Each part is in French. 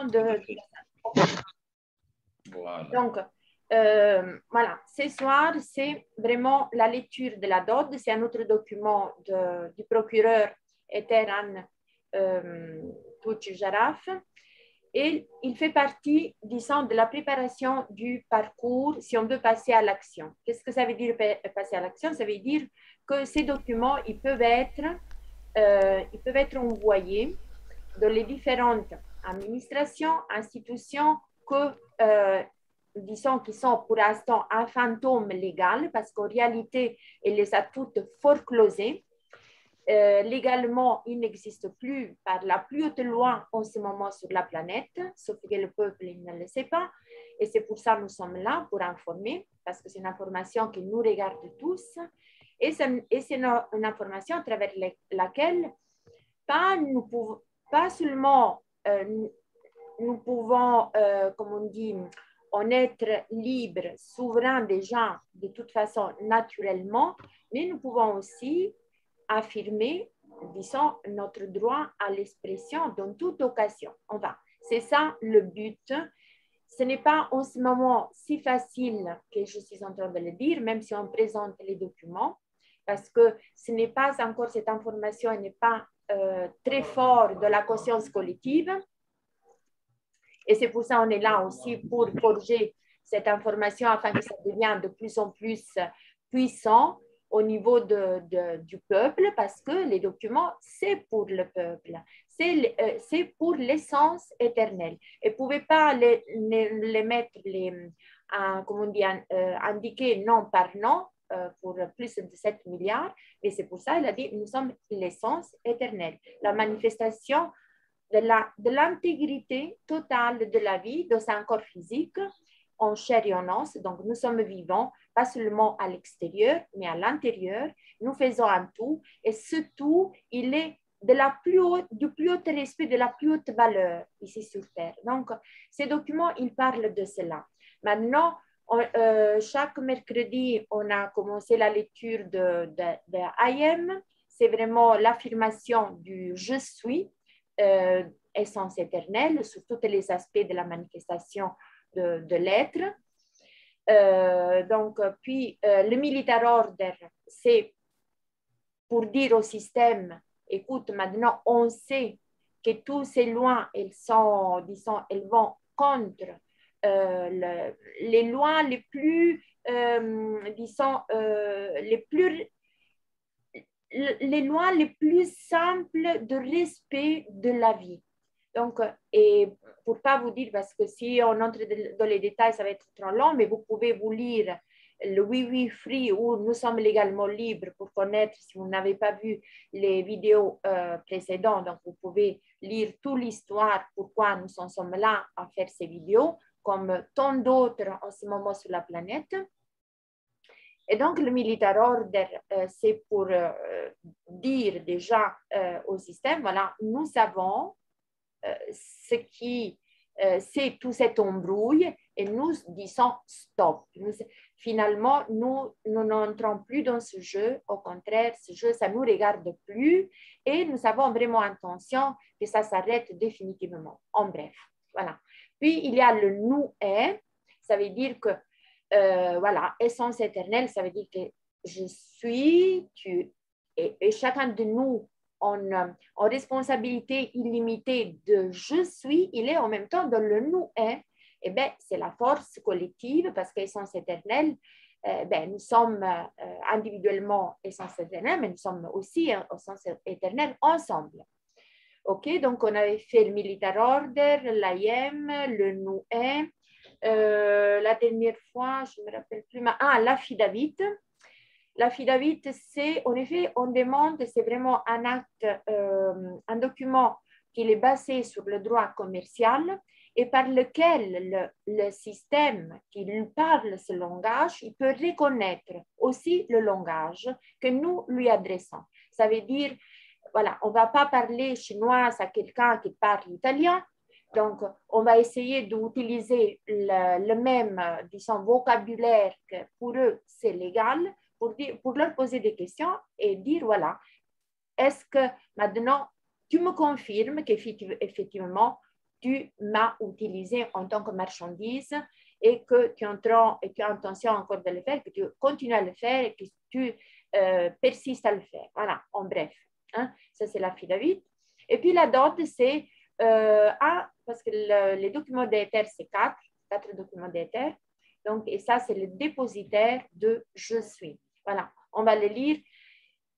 de... Voilà. Donc, voilà, ce soir, c'est vraiment la lecture de la DOD. C'est un autre document du procureur Eteran Touch-Jaraf. Et il fait partie, disons, de la préparation du parcours si on veut passer à l'action. Qu'est-ce que ça veut dire passer à l'action? Ça veut dire que ces documents, ils peuvent être envoyés dans les différentes administrations, institutions disons, qui sont pour l'instant un fantôme légal parce qu'en réalité, elle les a toutes foreclosées. Légalement, il n'existe plus par la plus haute loi en ce moment sur la planète, sauf que le peuple ne le sait pas. Et c'est pour ça que nous sommes là, pour informer, parce que c'est une information qui nous regarde tous. Et c'est une information à travers laquelle pas seulement nous pouvons, comme on dit, en être libre, souverain déjà, de toute façon, naturellement, mais nous pouvons aussi affirmer, disons, notre droit à l'expression dans toute occasion. Enfin, c'est ça le but. Ce n'est pas en ce moment si facile que je suis en train de le dire, même si on présente les documents, parce que ce n'est pas encore cette information, elle n'est pas très forte de la conscience collective. Et c'est pour ça qu'on est là aussi pour forger cette information afin que ça devienne de plus en plus puissant au niveau du peuple, parce que les documents, c'est pour le peuple, c'est pour l'essence éternelle. Et vous ne pouvez pas les mettre, comment on dit, indiquer nom par nom pour plus de 7 milliards, et c'est pour ça qu'il a dit, nous sommes l'essence éternelle, la manifestation de l'intégrité totale de la vie dans un corps physique, en chair et en os. Donc, nous sommes vivants, pas seulement à l'extérieur, mais à l'intérieur. Nous faisons un tout, et ce tout, il est du plus haut respect, de la plus haute valeur ici sur Terre. Donc, ces documents, ils parlent de cela. Maintenant, chaque mercredi, on a commencé la lecture de I.M. C'est vraiment l'affirmation du « je suis », essence éternelle sur tous les aspects de la manifestation de l'être. Donc, puis, le military order, c'est pour dire au système, écoute, maintenant, on sait que toutes ces lois, elles sont, disons, elles vont contre les lois les plus, disons, les lois les plus simples de respect de la vie. Donc, et pour ne pas vous dire, parce que si on entre dans les détails, ça va être trop long, mais vous pouvez vous lire le Oui Oui Free où nous sommes légalement libres pour connaître, si vous n'avez pas vu les vidéos précédentes, donc vous pouvez lire toute l'histoire, pourquoi nous en sommes là à faire ces vidéos, comme tant d'autres en ce moment sur la planète. Et donc, le military order, c'est pour dire déjà au système, voilà, nous savons ce qui, c'est tout cette embrouille et nous disons stop. Finalement, nous n'entrons plus dans ce jeu. Au contraire, ce jeu, ça ne nous regarde plus et nous avons vraiment intention que ça s'arrête définitivement. En bref, voilà. Puis, il y a le nous est, ça veut dire que voilà, essence éternelle, ça veut dire que je suis, tu, et chacun de nous en responsabilité illimitée de je suis, il est en même temps dans le nous est. Et bien, c'est la force collective parce qu'essence éternelle, ben, nous sommes individuellement essence éternelle, mais nous sommes aussi essence éternelle ensemble. OK, donc on avait fait le military order, l'IM, le nous est. La dernière fois, je ne me rappelle plus, l'affidavit. L'affidavit, c'est, en effet, on demande, c'est vraiment un acte, un document qui est basé sur le droit commercial et par lequel le système qui lui parle ce langage, il peut reconnaître aussi le langage que nous lui adressons. Ça veut dire, voilà, on ne va pas parler chinois à quelqu'un qui parle italien. Donc, on va essayer d'utiliser le même, disons, vocabulaire que pour eux, c'est légal, pour leur poser des questions et dire, voilà, est-ce que maintenant, tu me confirmes qu'effectivement, tu m'as utilisé en tant que marchandise et que tu as intention encore de le faire, que tu continues à le faire et que tu persistes à le faire. Voilà, en bref. Hein? Ça, c'est l'affidavit. Et puis la dot, c'est parce que les documents d'Ether, c'est quatre documents d'Ether. Donc, et ça, c'est le dépositaire de je suis. Voilà, on va le lire.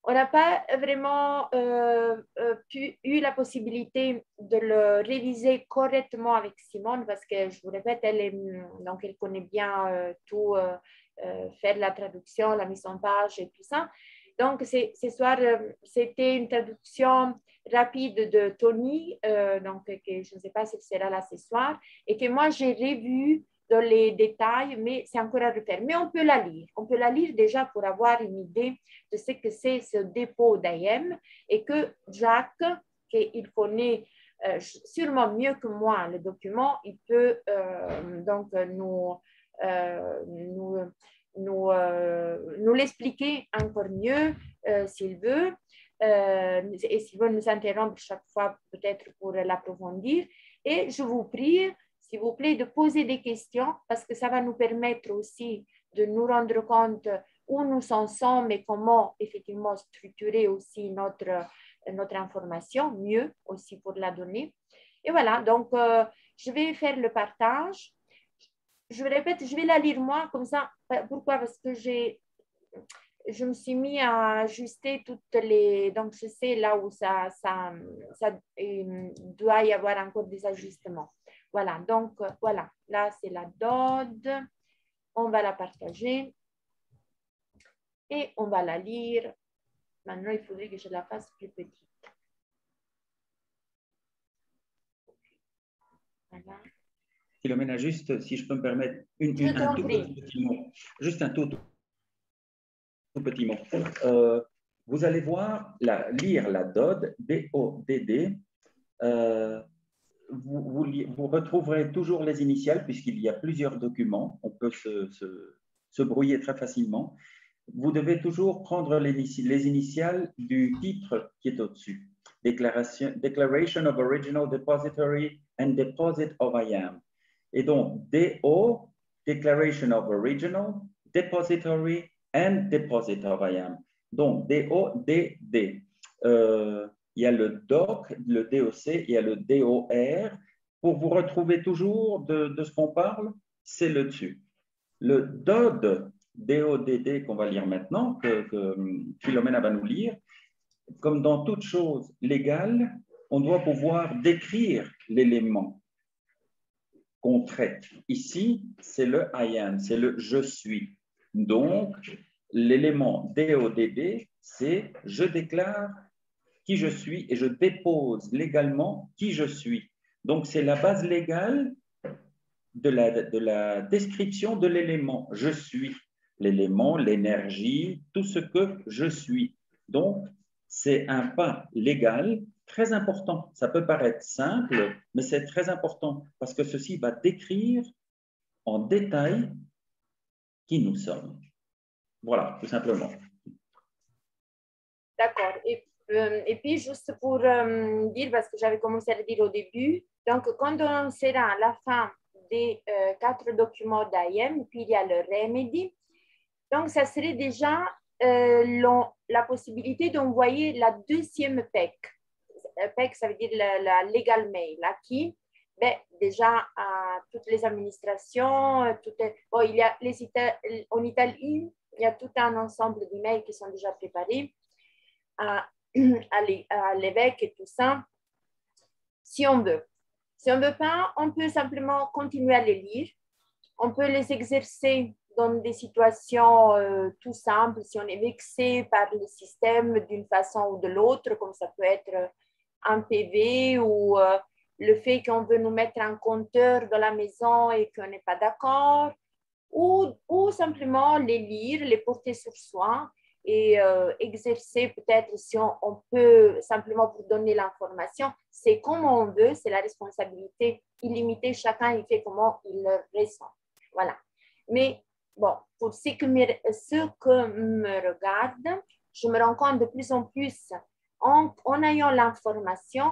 On n'a pas vraiment eu la possibilité de le réviser correctement avec Simone parce que, je vous répète, elle connaît bien tout, faire la traduction, la mise en page et tout ça. Donc, ce soir, c'était une traduction rapide de Tony, donc que je ne sais pas si elle sera là ce soir, et que moi, j'ai revu dans les détails, mais c'est encore à refaire. Mais on peut la lire. On peut la lire déjà pour avoir une idée de ce que c'est ce dépôt d'IM et que Jacques, qu'il connaît sûrement mieux que moi le document, il peut donc nous l'expliquer encore mieux s'il veut. Et s'il veut nous interrompre chaque fois peut-être pour l'approfondir. Et je vous prie, s'il vous plaît, de poser des questions parce que ça va nous permettre aussi de nous rendre compte où nous en sommes et comment effectivement structurer aussi notre information, mieux aussi pour la donner. Et voilà, donc je vais faire le partage. Je répète, je vais la lire moi comme ça. Pourquoi? Parce que je me suis mis à ajuster toutes les... Donc, je sais là où ça doit y avoir encore des ajustements. Voilà, donc voilà. Là, c'est la DOD. On va la partager. Et on va la lire. Maintenant, il faudrait que je la fasse plus petite. Voilà. Philomena, juste, si je peux me permettre, un tout petit mot. Juste un tout petit mot. Vous allez voir, lire la DOD, D-O-D-D. Vous retrouverez toujours les initiales puisqu'il y a plusieurs documents. On peut se brouiller très facilement. Vous devez toujours prendre les initiales du titre qui est au-dessus. Declaration of Original Depository and Deposit of IAM. Et donc, DO, Declaration of Original Depository and Deposit of IAM. Donc, DO, DD. Il y a le DOC, le DOC, il y a le DOR. Pour vous retrouver toujours de ce qu'on parle, c'est le dessus. Le DOD, DODD qu'on va lire maintenant, que Philomena va nous lire, comme dans toute chose légale, on doit pouvoir décrire l'élément qu'on traite. Ici, c'est le I am, c'est le je suis. Donc, l'élément DODD, c'est je déclare qui je suis et je dépose légalement qui je suis. Donc, c'est la base légale de la description de l'élément. Je suis l'élément, l'énergie, tout ce que je suis. Donc, c'est un pas légal très important. Ça peut paraître simple, mais c'est très important parce que ceci va décrire en détail qui nous sommes. Voilà, tout simplement. D'accord. Et puis, juste pour dire, parce que j'avais commencé à le dire au début, donc quand on sera à la fin des 4 documents d'IM, puis il y a le remedy, donc ça serait déjà la possibilité d'envoyer la deuxième PEC. PEC, ça veut dire la legal mail, là, qui, ben, déjà, à toutes les administrations, bon, il y a en Italie, il y a tout un ensemble d'emails qui sont déjà préparés à l'évêque et tout ça, si on veut. Si on ne veut pas, on peut simplement continuer à les lire. On peut les exercer dans des situations tout simples, si on est vexé par le système d'une façon ou de l'autre, comme ça peut être un PV ou le fait qu'on veut nous mettre un compteur dans la maison et qu'on n'est pas d'accord, ou simplement les lire, les porter sur soi et exercer peut-être si on peut simplement pour donner l'information, c'est comme on veut, c'est la responsabilité illimitée, chacun il fait comment il le ressent. Voilà. Mais bon, pour ce que me regarde, je me rends compte de plus en plus en ayant l'information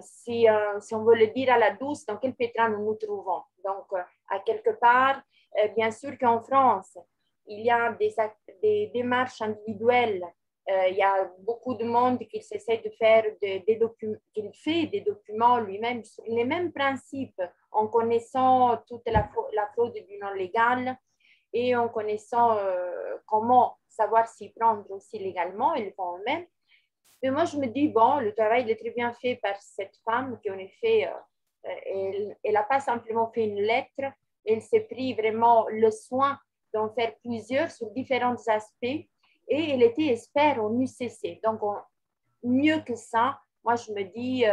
si on veut le dire à la douce, dans quel pétrin nous nous trouvons. Donc, à quelque part, bien sûr qu'en France, il y a des démarches individuelles. Il y a beaucoup de monde qui essaie de faire des documents, qui fait des documents lui-même sur les mêmes principes, en connaissant toute la fraude du non légal et en connaissant comment savoir s'y prendre aussi légalement, ils le font eux-mêmes. Mais moi, je me dis, bon, le travail il est très bien fait par cette femme qui, en effet, elle n'a pas simplement fait une lettre, elle s'est pris vraiment le soin d'en faire plusieurs sur différents aspects et elle était experte en UCC. Donc, mieux que ça, moi, je me dis,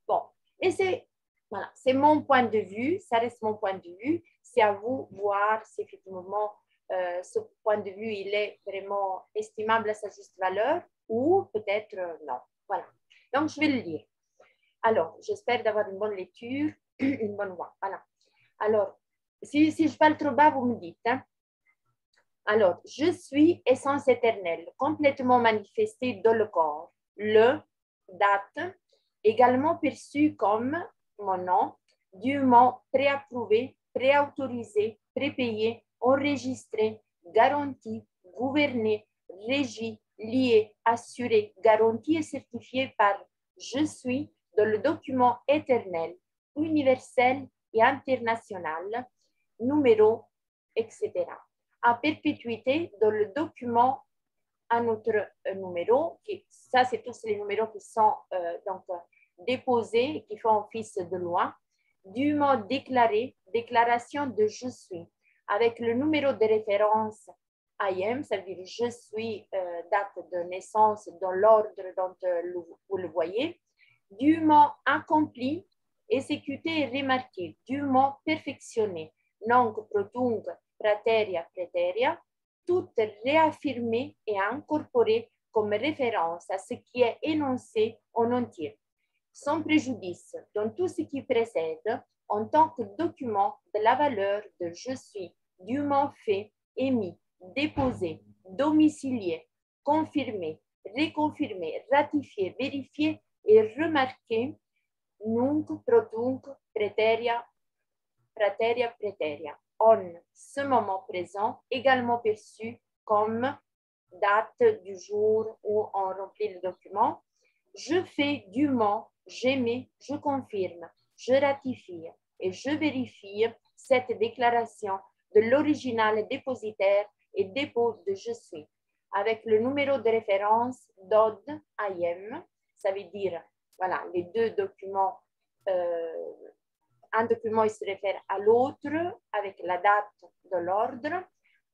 bon, et voilà, c'est mon point de vue, ça reste mon point de vue. C'est à vous de voir si effectivement ce point de vue, il est vraiment estimable à sa juste valeur ou peut-être non. Voilà. Donc, je vais le lire. Alors, j'espère d'avoir une bonne lecture, une bonne voix. Voilà. Alors, si je parle trop bas, vous me dites. Hein? Alors, je suis essence éternelle, complètement manifestée dans le corps. Le, date, également perçu comme mon nom, dûment préapprouvé, préautorisé, prépayé, enregistré, garanti, gouverné, régi, lié, assuré, garanti et certifié par je suis dans le document éternel, universel et international, numéro, etc. À perpétuité dans le document un autre numéro, ça c'est tous les numéros qui sont donc déposés et qui font office de loi, dûment déclaré, déclaration de je suis, avec le numéro de référence IM, ça veut dire je suis, date de naissance dans l'ordre dont vous le voyez, dûment accompli, exécuté et remarqué, dûment perfectionné, nunc protunc praeteria praeteria, tout réaffirmé et incorporé comme référence à ce qui est énoncé en entier, sans préjudice dans tout ce qui précède en tant que document de la valeur de je suis dûment fait, émis, déposé, domicilié, confirmé, reconfirmé, ratifié, vérifié et remarqué, nunc protunc praeteria praeteria praeteria, en ce moment présent, également perçu comme date du jour où on remplit le document. Je fais dûment, j'émets, je confirme, je ratifie et je vérifie cette déclaration de l'original dépositaire et dépôt de je suis, avec le numéro de référence DOD IM, ça veut dire, voilà, les deux documents un document il se réfère à l'autre avec la date de l'ordre,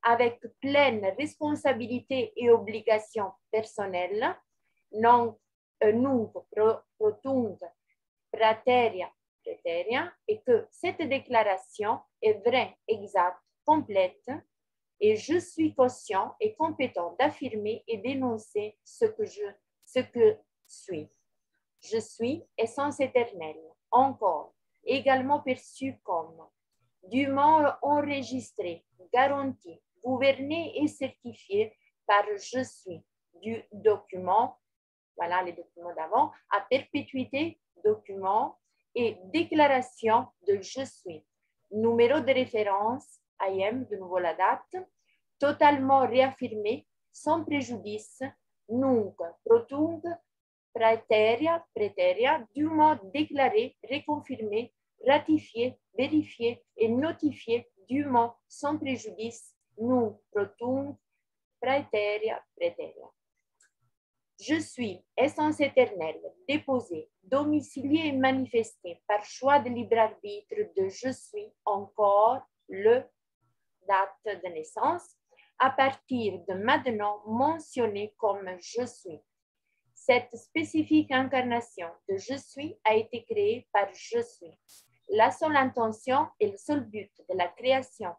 avec pleine responsabilité et obligation personnelle, non nunc protunc praeteria praeteria, et que cette déclaration est vraie, exacte, complète, et je suis conscient et compétent d'affirmer et d'énoncer ce que suis. Je suis essence éternelle, encore, également perçu comme dûment enregistré, garanti, gouverné et certifié par je suis du document, voilà les documents d'avant, à perpétuité, document et déclaration de je suis. Numéro de référence, IM, de nouveau la date, totalement réaffirmé, sans préjudice, nunc protunc praeteria praeteria, dûment déclaré, reconfirmé, ratifié, vérifié et notifié dûment sans préjudice, nunc protunc praeteria praeteria. Je suis essence éternelle, déposée, domiciliée et manifestée par choix de libre arbitre de je suis encore le date de naissance, à partir de maintenant mentionné comme je suis. Cette spécifique incarnation de je suis a été créée par je suis. La seule intention et le seul but de la création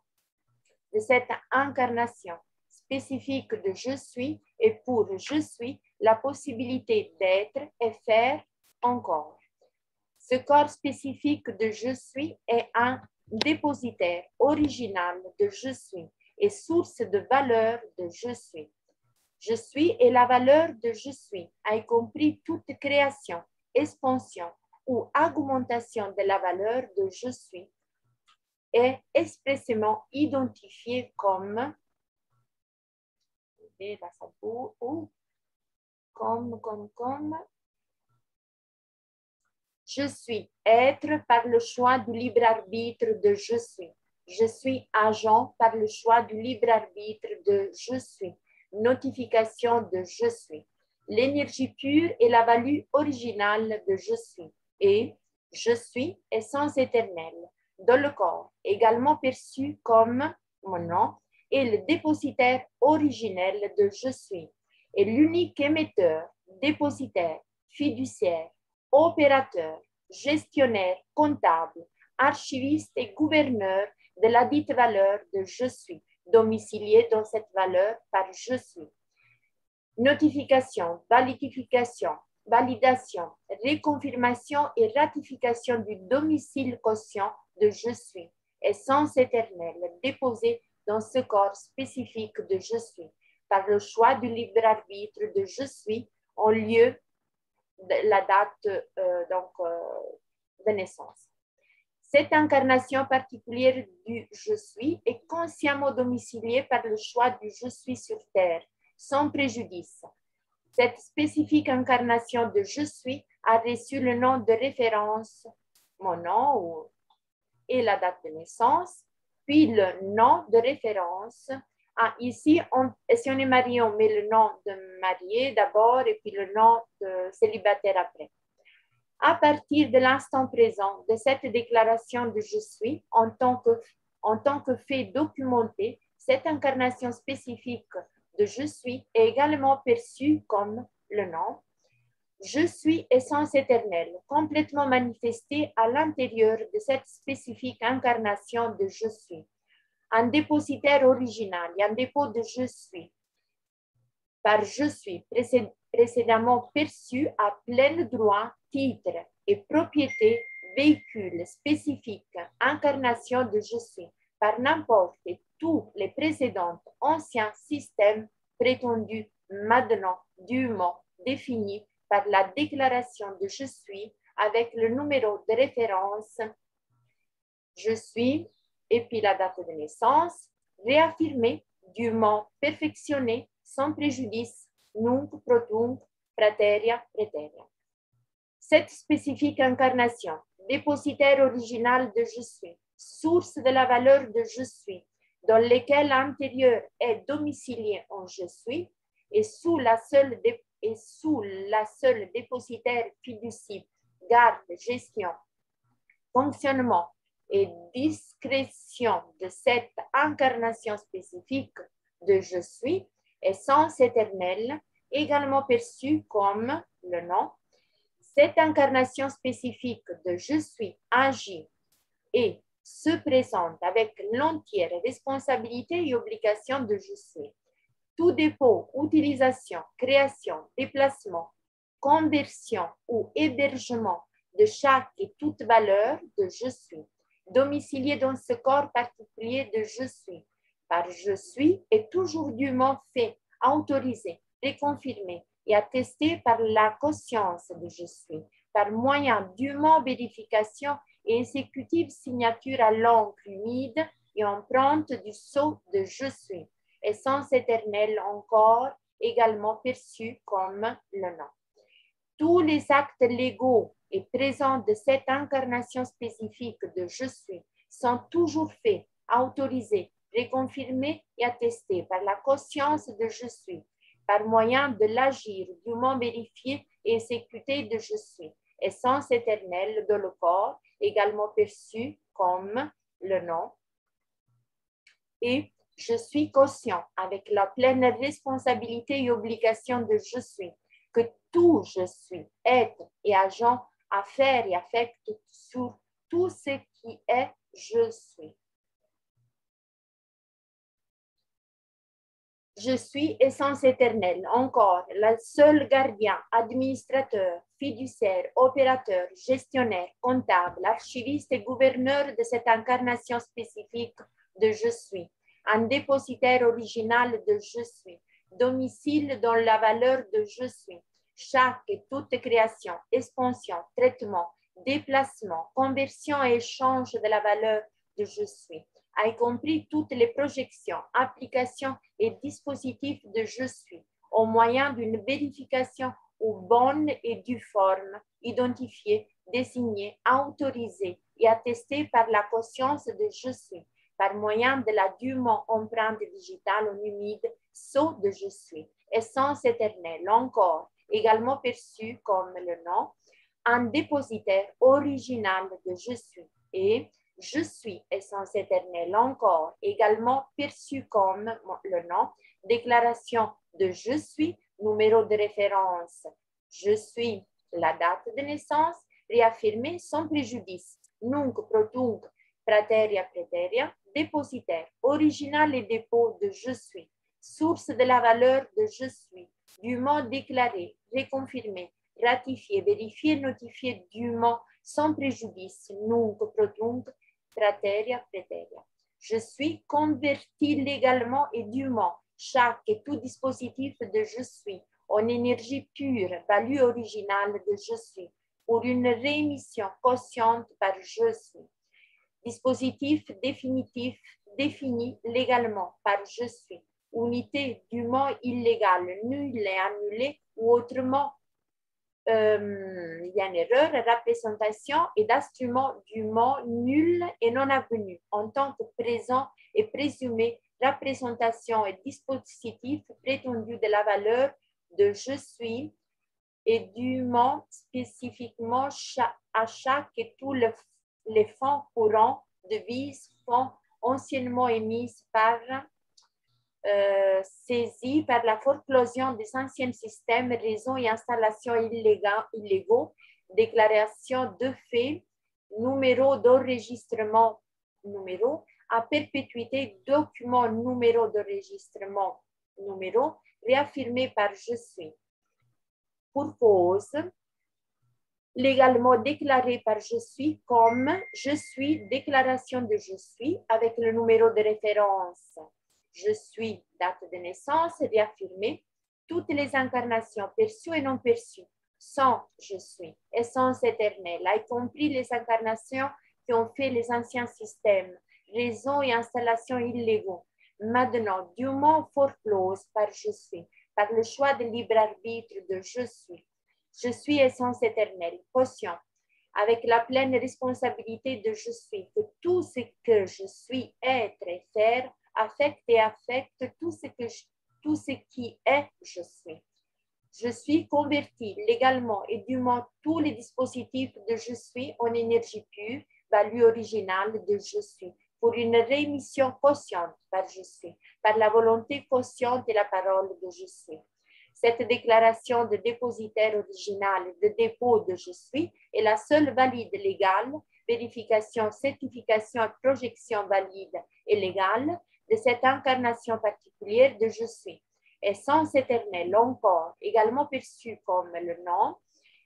de cette incarnation spécifique de je suis est pour je suis la possibilité d'être et faire encore. Ce corps spécifique de je suis est un dépositaire original de je suis et source de valeur de je suis. Je suis est la valeur de je suis, y compris toute création, expansion ou augmentation de la valeur de je suis est expressément identifié comme je suis être par le choix du libre arbitre de je suis. Je suis agent par le choix du libre arbitre de je suis. Notification de je suis. L'énergie pure est la value originale de je suis. Et je suis essence éternelle dans le corps, également perçu comme mon nom, est le dépositaire originel de je suis. Et l'unique émetteur, dépositaire, fiduciaire, opérateur, gestionnaire, comptable, archiviste et gouverneur de la dite valeur de je suis, domicilié dans cette valeur par je suis. Notification, validification, validation, réconfirmation et ratification du domicile quotient de je suis, essence éternelle déposée dans ce corps spécifique de je suis, par le choix du libre arbitre de je suis en lieu de la date de naissance. Cette incarnation particulière du je suis est consciemment domiciliée par le choix du je suis sur terre, sans préjudice. Cette spécifique incarnation de je suis a reçu le nom de référence, mon nom et la date de naissance, puis le nom de référence. Ici, si on est marié, on met le nom de marié d'abord et puis le nom de célibataire après. À partir de l'instant présent de cette déclaration de je suis, en tant que fait documenté, cette incarnation spécifique de je suis est également perçue comme le nom. Je suis essence éternelle, complètement manifestée à l'intérieur de cette spécifique incarnation de je suis. Un dépositaire original et un dépôt de je suis, par je suis précédemment perçu à plein droit, titre et propriété, véhicule spécifique, incarnation de je suis, par n'importe tous les précédents anciens systèmes prétendus maintenant dûment définis par la déclaration de je suis avec le numéro de référence je suis et puis la date de naissance, réaffirmé, dûment perfectionné, sans préjudice, nunc pro tunc, praeterea praeterea. Cette spécifique incarnation, dépositaire original de je suis, source de la valeur de je suis, dans lequel l'intérieur est domicilié en je suis, et sous la seule dépositaire fiducie, garde, gestion, fonctionnement et discrétion de cette incarnation spécifique de je suis, essence éternelle, également perçue comme le nom. Cette incarnation spécifique de je suis agit et se présente avec l'entière responsabilité et obligation de je suis. Tout dépôt, utilisation, création, déplacement, conversion ou hébergement de chaque et toute valeur de je suis, domicilié dans ce corps particulier de je suis, par je suis est toujours dûment fait, autorisé, réconfirmé et attesté par la conscience de je suis, par moyen dûment vérification et exécutive signature à l'encre humide et empreinte du sceau de je suis, essence éternelle encore également perçue comme le nom. Tous les actes légaux et présents de cette incarnation spécifique de je suis sont toujours faits, autorisés, réconfirmés et attestés par la conscience de je suis, par moyen de l'agir dûment vérifié et exécuté de je suis, essence éternelle de le corps, également perçu comme le nom. Et je suis conscient avec la pleine responsabilité et obligation de je suis, que tout je suis, être et agent, affaire et affecte sur tout ce qui est je suis. Je suis essence éternelle, encore, le seul gardien, administrateur, fiduciaire, opérateur, gestionnaire, comptable, archiviste et gouverneur de cette incarnation spécifique de je suis, un dépositaire original de je suis, domicile dans la valeur de je suis, Chaque et toute création, expansion, traitement, déplacement, conversion et échange de la valeur de je suis, y compris toutes les projections, applications et dispositifs de je suis, au moyen d'une vérification ou bonne et due forme, identifiée, désignée, autorisée et attestée par la conscience de je suis, par moyen de la dûment empreinte digitale ou humide, saut de je suis, essence éternelle, encore, également perçue comme le nom, un dépositaire original de je suis, et je suis, essence éternelle, encore, également perçu comme le nom, déclaration de je suis, numéro de référence, je suis, la date de naissance, réaffirmée sans préjudice, nunc pro tunc praeteria praeteria, dépositaire, original et dépôt de je suis, source de la valeur de je suis, dûment déclaré, réconfirmé, ratifié, vérifié, notifié dûment, sans préjudice, nunc pro tunc praeteria praeteria. Je suis converti légalement et dûment, chaque et tout dispositif de je suis, en énergie pure, value originale de je suis, pour une réémission consciente par je suis. Dispositif définitif défini légalement par je suis, unité dûment illégale, nulle et annulée ou autrement il y a une erreur, représentation et d'instrument dûment nul et non avenu en tant que présent et présumé, représentation et dispositif prétendu de la valeur de je suis et dûment spécifiquement à chaque et tous les fonds courants de devises, fonds anciennement émis par saisis par la foreclosion des anciens systèmes, raisons et installations illégaux, déclaration de fait, numéro d'enregistrement, numéro, à perpétuité, document, numéro d'enregistrement, numéro, réaffirmé par je suis. Pour cause, légalement déclaré par je suis comme je suis, déclaration de je suis avec le numéro de référence. Je suis, date de naissance, réaffirmée, toutes les incarnations perçues et non perçues, sont je suis, essence éternelle, y compris les incarnations qui ont fait les anciens systèmes, raisons et installations illégaux, maintenant dûment forecloses par je suis, par le choix de libre arbitre de je suis. Je suis essence éternelle, conscient, avec la pleine responsabilité de je suis, que tout ce que je suis, être et faire, affecte et affecte tout ce qui est je suis. Je suis converti légalement et dûment tous les dispositifs de je suis en énergie pure, value originale de je suis, pour une réémission consciente par je suis, par la volonté consciente et la parole de je suis. Cette déclaration de dépositaire original de dépôt de je suis est la seule valide légale, vérification, certification et projection valide et légale de cette incarnation particulière de je suis, essence éternelle encore, également perçue comme le nom,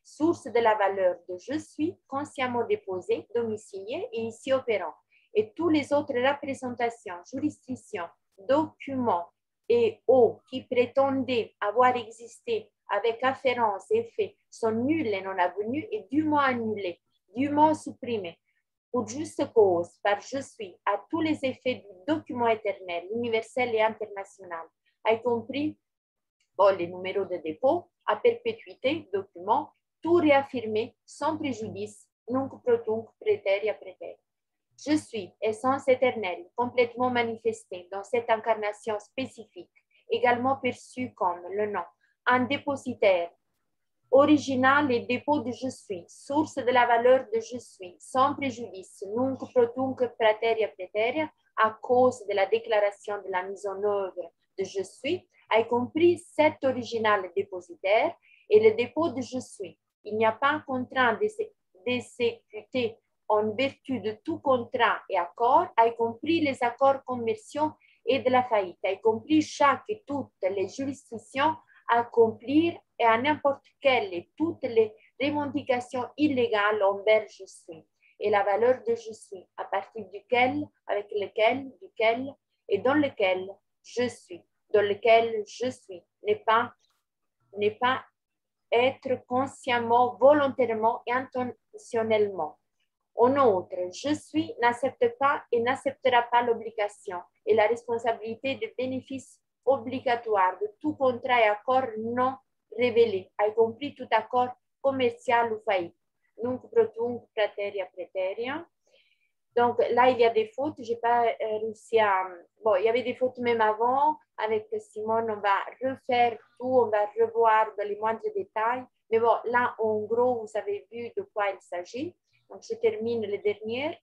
source de la valeur de je suis, consciemment déposé, domicilié et ici opérant, et toutes les autres représentations, jurisdictions, documents et qui prétendaient avoir existé avec afférence et fait sont nuls et non avenus et dûment annulés, dûment supprimés, pour juste cause, par je suis, à tous les effets du document éternel, universel et international, y compris les numéros de dépôt, à perpétuité, documents, tout réaffirmé sans préjudice, nunc pro tunc praeteria praeteria. Je suis, essence éternelle, complètement manifestée dans cette incarnation spécifique, également perçue comme le nom, un dépositaire, original et dépôt de je suis, source de la valeur de je suis, sans préjudice, nunc pro tunc praeteria praeteria, à cause de la déclaration de la mise en œuvre de je suis, y compris cet original dépositaire et le dépôt de je suis. Il n'y a pas contraint d'exécuter en vertu de tout contrat et accord, y compris les accords commerciaux et de la faillite, y compris chaque et toutes les juridictions à accomplir et à n'importe quelle et toutes les revendications illégales envers je suis et la valeur de je suis, à partir duquel, avec lequel, duquel et dans lequel je suis, dans lequel je suis n'est pas être consciemment, volontairement et intentionnellement. En outre, je suis n'accepte pas et n'acceptera pas l'obligation et la responsabilité des bénéfices obligatoires de tout contrat et accord non révélé, y compris tout accord commercial ou faillite. Nunc pro tunc praeterea praeterea. Donc là, il y a des fautes. Je n'ai pas réussi à... Bon, il y avait des fautes même avant. Avec Simone, on va refaire tout, on va revoir dans les moindres détails. Mais bon, là, en gros, vous avez vu de quoi il s'agit. Donc, je termine le dernier.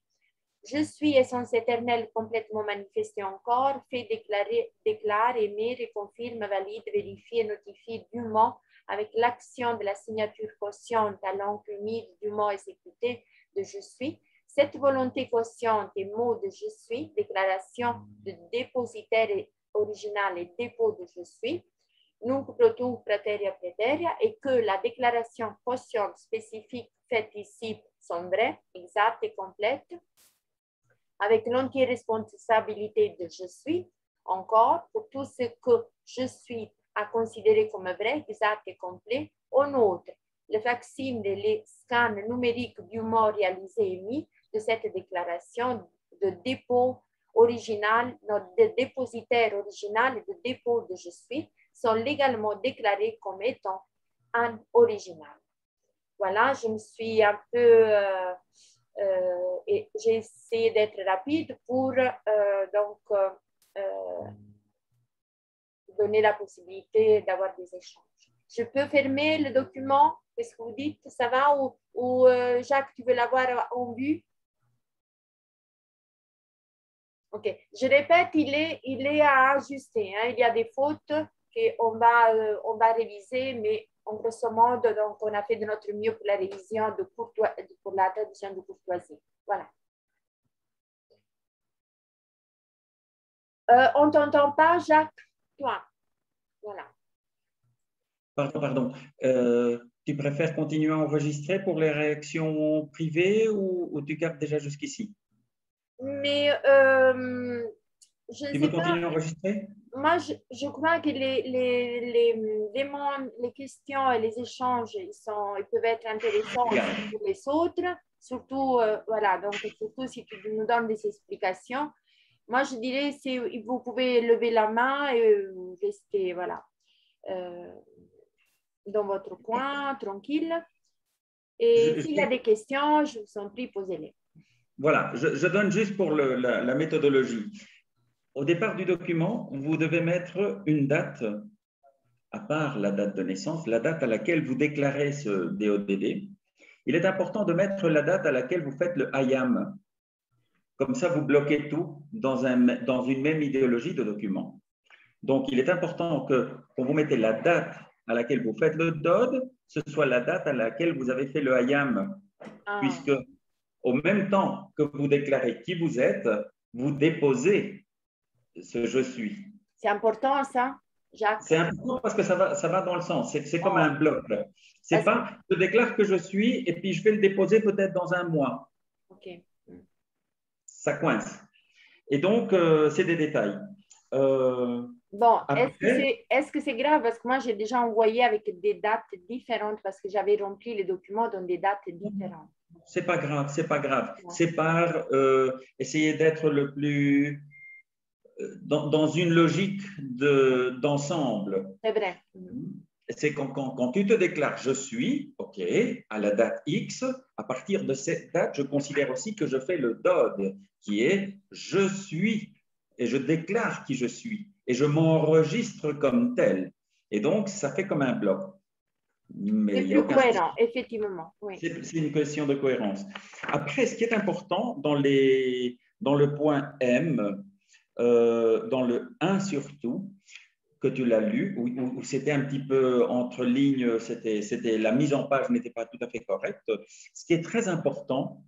Je suis essence éternelle complètement manifestée encore, fait déclarer, déclare, émet, reconfirme, valide, vérifie et notifie dûment avec l'action de la signature consciente à l'encre humide dûment exécutée de je suis. Cette volonté consciente et mot de je suis, déclaration de dépositaire original et dépôt de je suis, nunc pro tunc praeterea praeterea, et que la déclaration consciente spécifique faite ici sont vraies, exactes et complètes, avec l'entière responsabilité de je suis, encore, pour tout ce que je suis à considérer comme vrai, exact et complet, en outre, le facsimile et les scans numériques dûment réalisés et émis de cette déclaration de dépôt original, de dépositaire original et de dépôt de je suis sont légalement déclarés comme étant un original. Voilà, je me suis un peu... et j'ai essayé d'être rapide pour donner la possibilité d'avoir des échanges. Je peux fermer le document? Qu'est-ce que vous dites? Ça va? Ou Jacques, tu veux l'avoir en vue? Ok. Je répète, il est à ajuster. Hein. Il y a des fautes qu'on va réviser, mais en grosso modo, donc, on a fait de notre mieux pour la révision pour la traduction de courtoisie. Voilà. On ne t'entend pas, Jacques? Toi. Voilà. Pardon. Tu préfères continuer à enregistrer pour les réactions privées ou tu gardes déjà jusqu'ici? Mais je ne Tu sais veux pas. continuer à enregistrer? Moi, je crois que les questions et les échanges, ils peuvent être intéressants aussi pour les autres. Surtout, voilà, donc surtout si tu nous donnes des explications. Moi, je dirais, vous pouvez lever la main et rester, voilà, dans votre coin, tranquille. Et s'il y a des questions, je vous en prie, posez-les. Voilà, je donne juste pour la méthodologie. Au départ du document, vous devez mettre une date, à part la date de naissance, la date à laquelle vous déclarez ce DODD. Il est important de mettre la date à laquelle vous faites le I am. Comme ça, vous bloquez tout dans une même idéologie de document. Donc, il est important que quand vous mettez la date à laquelle vous faites le DOD, ce soit la date à laquelle vous avez fait le I am. Puisque au même temps que vous déclarez qui vous êtes, vous déposez ce je suis. C'est important ça, Jacques? C'est important parce que ça va dans le sens. C'est comme un bloc. C'est pas je déclare que je suis et puis je vais le déposer peut-être dans un mois. Ok. Ça coince. Et donc, c'est des détails. Bon, est-ce que c'est grave? Parce que moi, j'ai déjà envoyé avec des dates différentes parce que j'avais rempli les documents dans des dates différentes. C'est pas grave, c'est pas grave. C'est par essayer d'être le plus dans une logique d'ensemble. C'est vrai. C'est quand tu te déclares je suis, OK, à la date X, à partir de cette date, je considère aussi que je fais le DOD, qui est je suis, et je déclare qui je suis, et je m'enregistre comme tel. Et donc, ça fait comme un bloc. C'est plus cohérent, effectivement. Oui. C'est une question de cohérence. Après, ce qui est important dans le point M, dans le 1 surtout, que tu l'as lu, où c'était un petit peu entre lignes, la mise en page n'était pas tout à fait correcte. Ce qui est très important,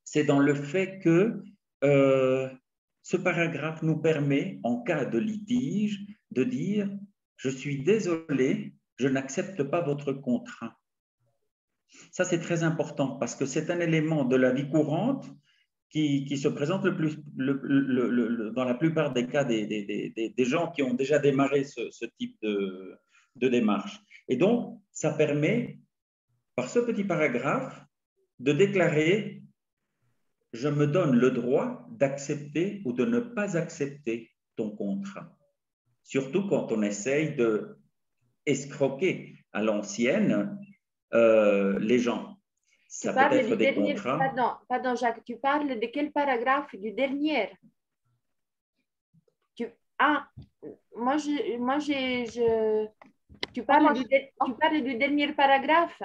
c'est dans le fait que ce paragraphe nous permet, en cas de litige, de dire « Je suis désolé, je n'accepte pas votre contrat ». Ça, c'est très important parce que c'est un élément de la vie courante qui se présente dans la plupart des cas des gens qui ont déjà démarré ce type de démarche. Et donc, ça permet, par ce petit paragraphe, de déclarer « Je me donne le droit d'accepter ou de ne pas accepter ton contrat ». Surtout quand on essaye de escroquer à l'ancienne les gens. Ça peut être des contrats. Pardon, Jacques, tu parles de quel paragraphe du dernier? Moi, tu parles du dernier paragraphe.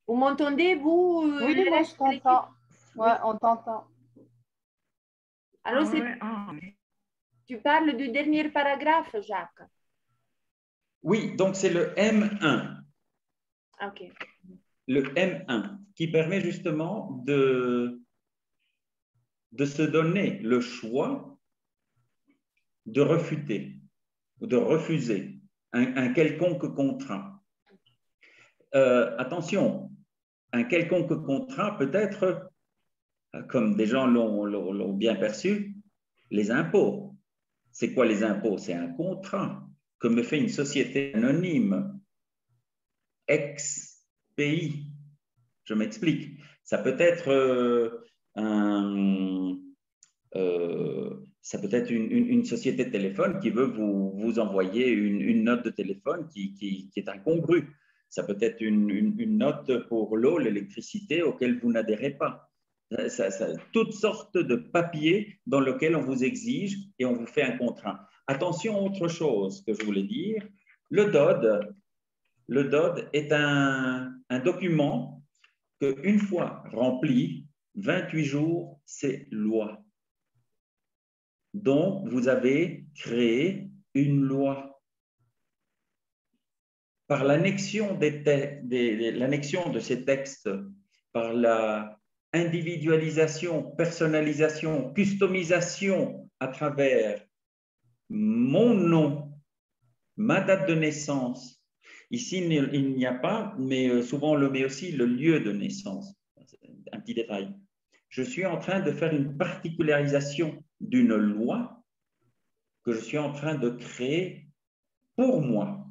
Vous m'entendez, vous? Oui, moi je t'entends. Ouais, Oui. on t'entend. Alors, tu parles du dernier paragraphe, Jacques. Oui, donc c'est le M1. OK. Le M1, qui permet justement de se donner le choix de refuter ou de refuser un quelconque contrat. Attention, un quelconque contrat peut être, comme des gens l'ont bien perçu, les impôts. C'est quoi les impôts? C'est un contrat que me fait une société anonyme, ex-pays. Je m'explique. Ça peut être ça peut être une société de téléphone qui veut vous envoyer une note de téléphone qui est incongrue. Ça peut être une note pour l'eau, l'électricité auquel vous n'adhérez pas. Toutes sortes de papiers dans lesquels on vous exige et on vous fait un contrat. Attention, autre chose que je voulais dire, le DOD est un document qu'une fois rempli, 28 jours, c'est loi. Donc, vous avez créé une loi. Par l'annexion de ces textes, par la individualisation, personnalisation, customisation à travers mon nom, ma date de naissance. Ici, il n'y a pas, mais souvent on le met aussi, le lieu de naissance. Un petit détail. Je suis en train de faire une particularisation d'une loi que je suis en train de créer pour moi.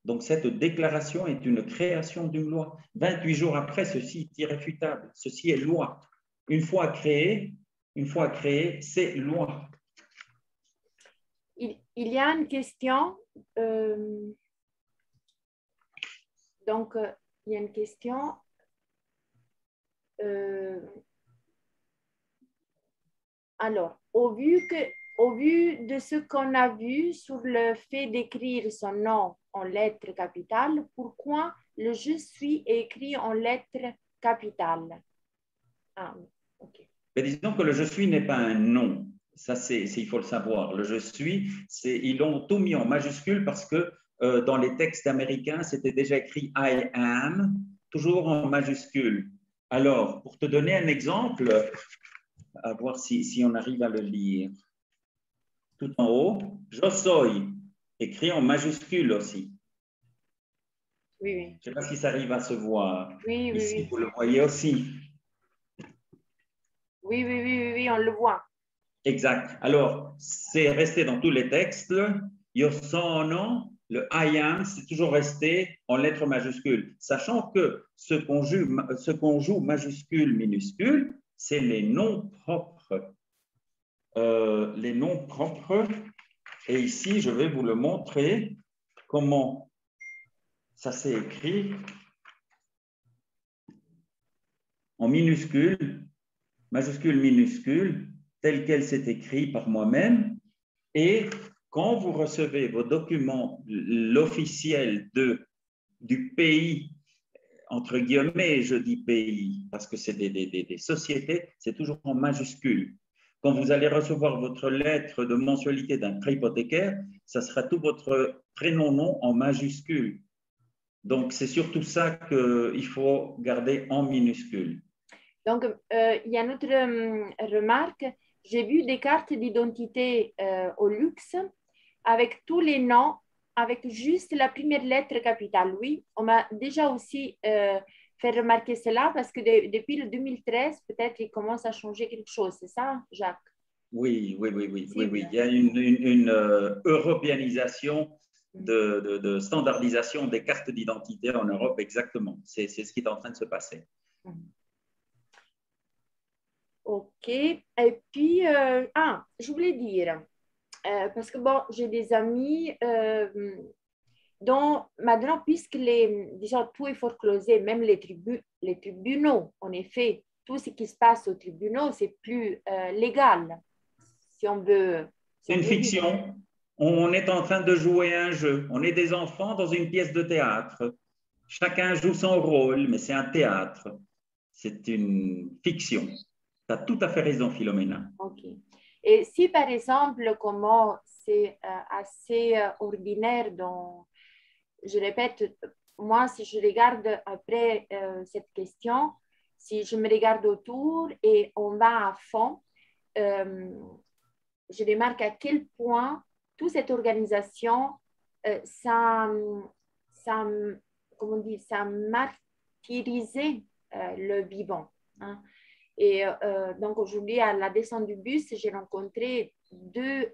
Donc, cette déclaration est une création d'une loi. 28 jours après, ceci est irréfutable. Ceci est loi. Une fois créé, c'est loi. Il y a une question. Donc, il y a une question. Alors, au vu de ce qu'on a vu sur le fait d'écrire son nom en lettres capitales, pourquoi le je suis est écrit en lettres capitales? Ok. Mais disons que le je suis n'est pas un nom. Ça, il faut le savoir. Le je suis, ils l'ont tout mis en majuscule parce que dans les textes américains, c'était déjà écrit I am, toujours en majuscule. Alors, pour te donner un exemple, à voir si on arrive à le lire. Tout en haut, yo soy, écrit en majuscule aussi. Oui, oui. Je ne sais pas si ça arrive à se voir. Oui, oui, ici, oui. vous le voyez aussi. Oui, on le voit. Exact. Alors, c'est resté dans tous les textes. Yo sono, le I am, c'est toujours resté en lettres majuscules. Sachant que ce qu'on joue majuscule, minuscule, c'est les noms propres. Les noms propres. Et ici, je vais vous le montrer comment ça s'est écrit en minuscule, majuscule, minuscule, tel qu'elle s'est écrit par moi-même. Et quand vous recevez vos documents, l'officiel du pays, entre guillemets, je dis pays, parce que c'est des sociétés, c'est toujours en majuscule. Quand vous allez recevoir votre lettre de mensualité d'un prêt hypothécaire, ça sera tout votre prénom, nom en majuscule. Donc, c'est surtout ça qu'il faut garder en minuscule. Donc, il y a une autre remarque. J'ai vu des cartes d'identité au luxe avec tous les noms, avec juste la première lettre capitale. Oui, on m'a déjà aussi fait remarquer cela parce que depuis le 2013, peut-être il commence à changer quelque chose. C'est ça, Jacques? Oui. Il y a une européanisation de standardisation des cartes d'identité en Europe, exactement. C'est ce qui est en train de se passer. OK. Et puis, je voulais dire, parce que bon, j'ai des amis dont maintenant, puisque disons, tout est foreclosé, même les tribunaux, en effet, tout ce qui se passe aux tribunaux, c'est plus légal, si on veut. C'est une fiction. On est en train de jouer un jeu. On est des enfants dans une pièce de théâtre. Chacun joue son rôle, mais c'est un théâtre. C'est une fiction. Tu as tout à fait raison, Philomena. OK. Et si, par exemple, comment c'est assez ordinaire dans... Je répète, moi, si je regarde après cette question, si je me regarde autour et on va à fond, je remarque à quel point toute cette organisation, comment on dit, ça martyrisait le vivant. Hein. Et donc aujourd'hui, à la descente du bus, j'ai rencontré deux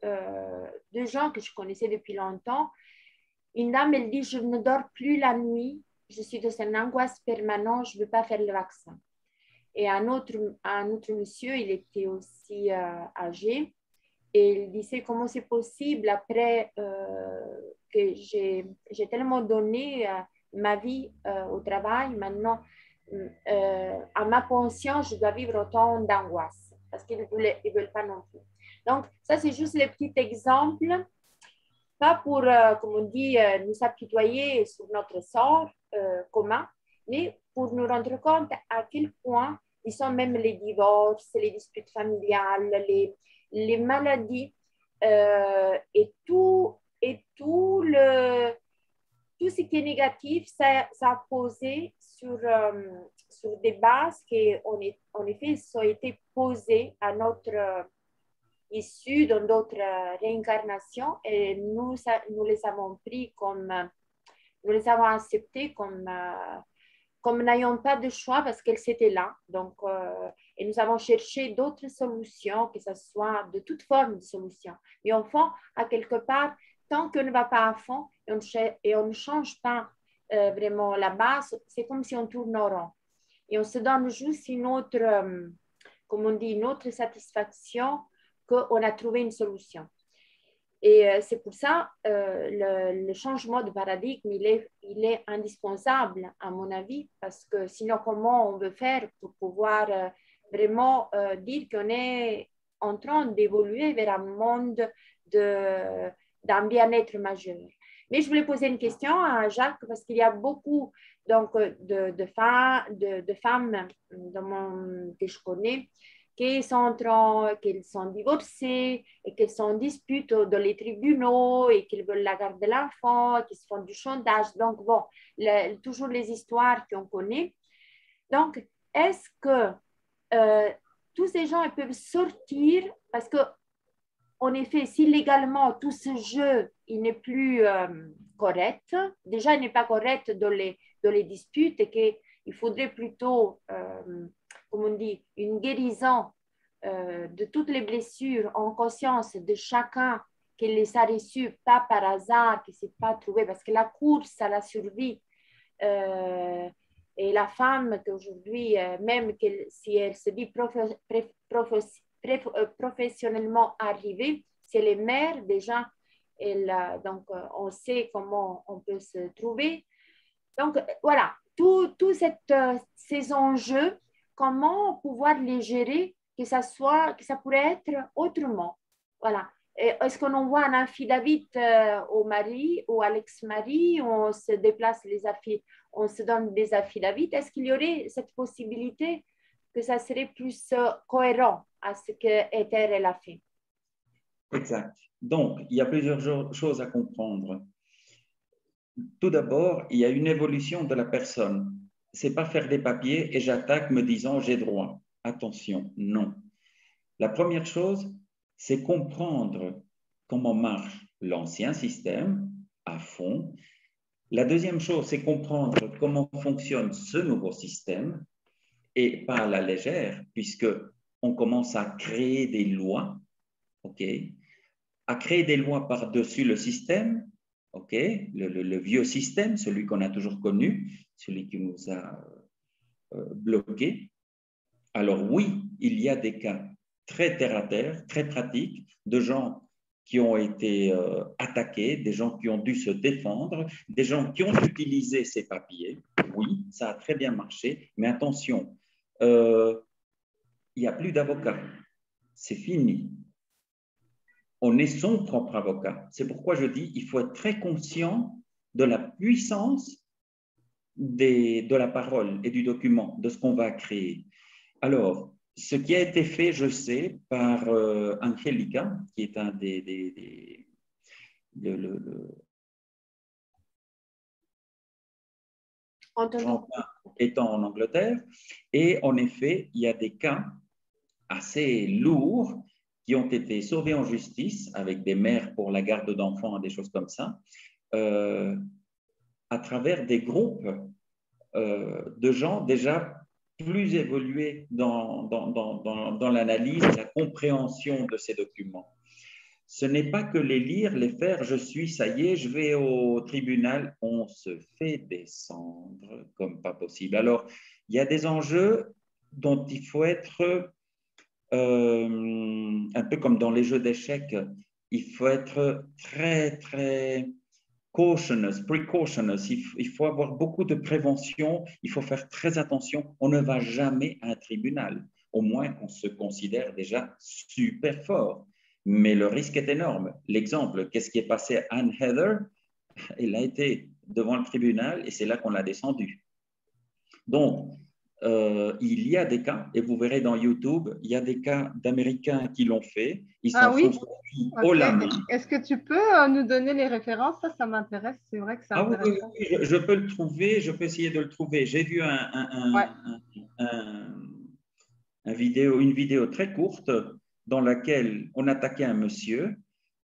gens que je connaissais depuis longtemps. Une dame, elle dit, je ne dors plus la nuit, je suis dans une angoisse permanente, je ne veux pas faire le vaccin. Et un autre monsieur, il était aussi âgé, et il disait comment c'est possible après que j'ai tellement donné ma vie au travail, maintenant à ma pension, je dois vivre autant d'angoisse parce qu'ils ne veulent pas non plus. Donc, ça, c'est juste le petit exemple, pas pour, comme on dit, nous apitoyer sur notre sort commun, mais pour nous rendre compte à quel point ils sont même les divorces, les disputes familiales, les maladies et tout ce qui est négatif, ça a posé sur des bases qui, en effet, ont été posées à notre issue dans d'autres réincarnations et nous les avons pris nous les avons acceptées comme n'ayant pas de choix parce qu'elles étaient là. Donc, et nous avons cherché d'autres solutions, que ce soit de toute forme de solution. Mais au fond, à quelque part, tant qu'on ne va pas à fond et on ne change pas vraiment la base, c'est comme si on tourne au rond. Et on se donne juste une autre, comme on dit, une autre satisfaction qu'on a trouvé une solution. Et c'est pour ça le changement de paradigme, il est indispensable, à mon avis, parce que sinon, comment on veut faire pour pouvoir vraiment dire qu'on est en train d'évoluer vers un monde d'un bien-être majeur. Mais je voulais poser une question à Jacques, parce qu'il y a beaucoup donc, de femmes que je connais qu'elles sont divorcées et qu'elles sont en dispute dans les tribunaux et qu'elles veulent la garde de l'enfant, qu'ils se font du chantage. Donc, bon, toujours les histoires qu'on connaît. Donc, est-ce que tous ces gens ils peuvent sortir parce que, en effet, si légalement tout ce jeu il n'est plus correct, déjà il n'est pas correct dans les disputes et qu'il faudrait plutôt comme on dit, une guérison de toutes les blessures en conscience de chacun qui les a reçues, pas par hasard, qui ne s'est pas trouvé, parce que la course à la survie et la femme qu'aujourd'hui, même si elle se dit professionnellement arrivée, c'est les mères déjà, donc on sait comment on peut se trouver. Donc voilà, tous ces enjeux, comment pouvoir les gérer, que ça pourrait être autrement. Voilà. Est-ce qu'on envoie un affidavit au mari ou à l'ex-mari, on se déplace on se donne des affidavits? Est-ce qu'il y aurait cette possibilité que ça serait plus cohérent à ce que Ether elle a fait? Exact. Donc, il y a plusieurs choses à comprendre. Tout d'abord, il y a une évolution de la personne. C'est pas faire des papiers et j'attaque me disant j'ai droit. Attention, non. La première chose, c'est comprendre comment marche l'ancien système à fond. La deuxième chose, c'est comprendre comment fonctionne ce nouveau système et pas à la légère, puisque on commence à créer des lois, ok, à créer des lois par-dessus le système OK, le vieux système, celui qu'on a toujours connu, celui qui nous a bloqués. Alors oui, il y a des cas très terre-à-terre, très pratiques, de gens qui ont été attaqués, des gens qui ont dû se défendre, des gens qui ont utilisé ces papiers. Oui, ça a très bien marché, mais attention, il n'y a plus d'avocats. C'est fini. On est son propre avocat. C'est pourquoi je dis il faut être très conscient de la puissance de la parole et du document, de ce qu'on va créer. Alors, ce qui a été fait, je sais, par Angelica, qui est un étant en Angleterre, et en effet, il y a des cas assez lourds qui ont été sauvés en justice avec des mères pour la garde d'enfants et des choses comme ça, à travers des groupes de gens déjà plus évolués dans l'analyse, la compréhension de ces documents. Ce n'est pas que les lire, les faire, je suis, ça y est, je vais au tribunal, on se fait descendre comme pas possible. Alors, il y a des enjeux dont il faut être un peu comme dans les jeux d'échecs, il faut être très, très precautionous. Il faut avoir beaucoup de prévention, il faut faire très attention. On ne va jamais à un tribunal, au moins qu'on se considère déjà super fort. Mais le risque est énorme. L'exemple, qu'est-ce qui est passé à Anne Heather? Elle a été devant le tribunal et c'est là qu'on l'a descendue. Donc, il y a des cas, et vous verrez dans YouTube, il y a des cas d'Américains qui l'ont fait. Ils s'en sont sortis haut la main. Est-ce que tu peux nous donner les références? Ça m'intéresse. C'est vrai que c'est intéressant. Oui, je peux le trouver, je peux essayer de le trouver. J'ai vu une vidéo très courte dans laquelle on attaquait un monsieur.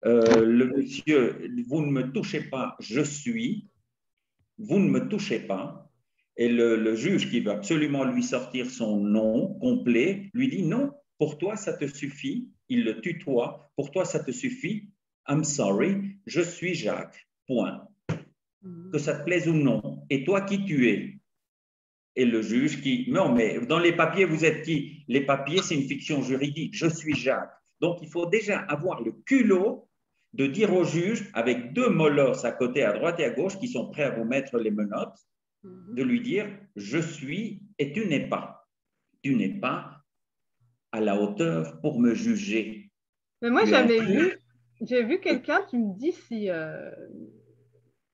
Le monsieur, vous ne me touchez pas, je suis. Vous ne me touchez pas. Et le juge qui veut absolument lui sortir son nom complet lui dit non, pour toi ça te suffit. Il le tutoie, pour toi ça te suffit. I'm sorry, je suis Jacques. Point. Que ça te plaise ou non. Et toi, qui tu es? Et le juge qui, non, mais dans les papiers, vous êtes qui? Les papiers, c'est une fiction juridique. Je suis Jacques. Donc, il faut déjà avoir le culot de dire au juge, avec deux molosses à côté, à droite et à gauche, qui sont prêts à vous mettre les menottes, de lui dire, je suis et tu n'es pas. Tu n'es pas à la hauteur pour me juger. Mais moi, j'ai vu quelqu'un qui me dit si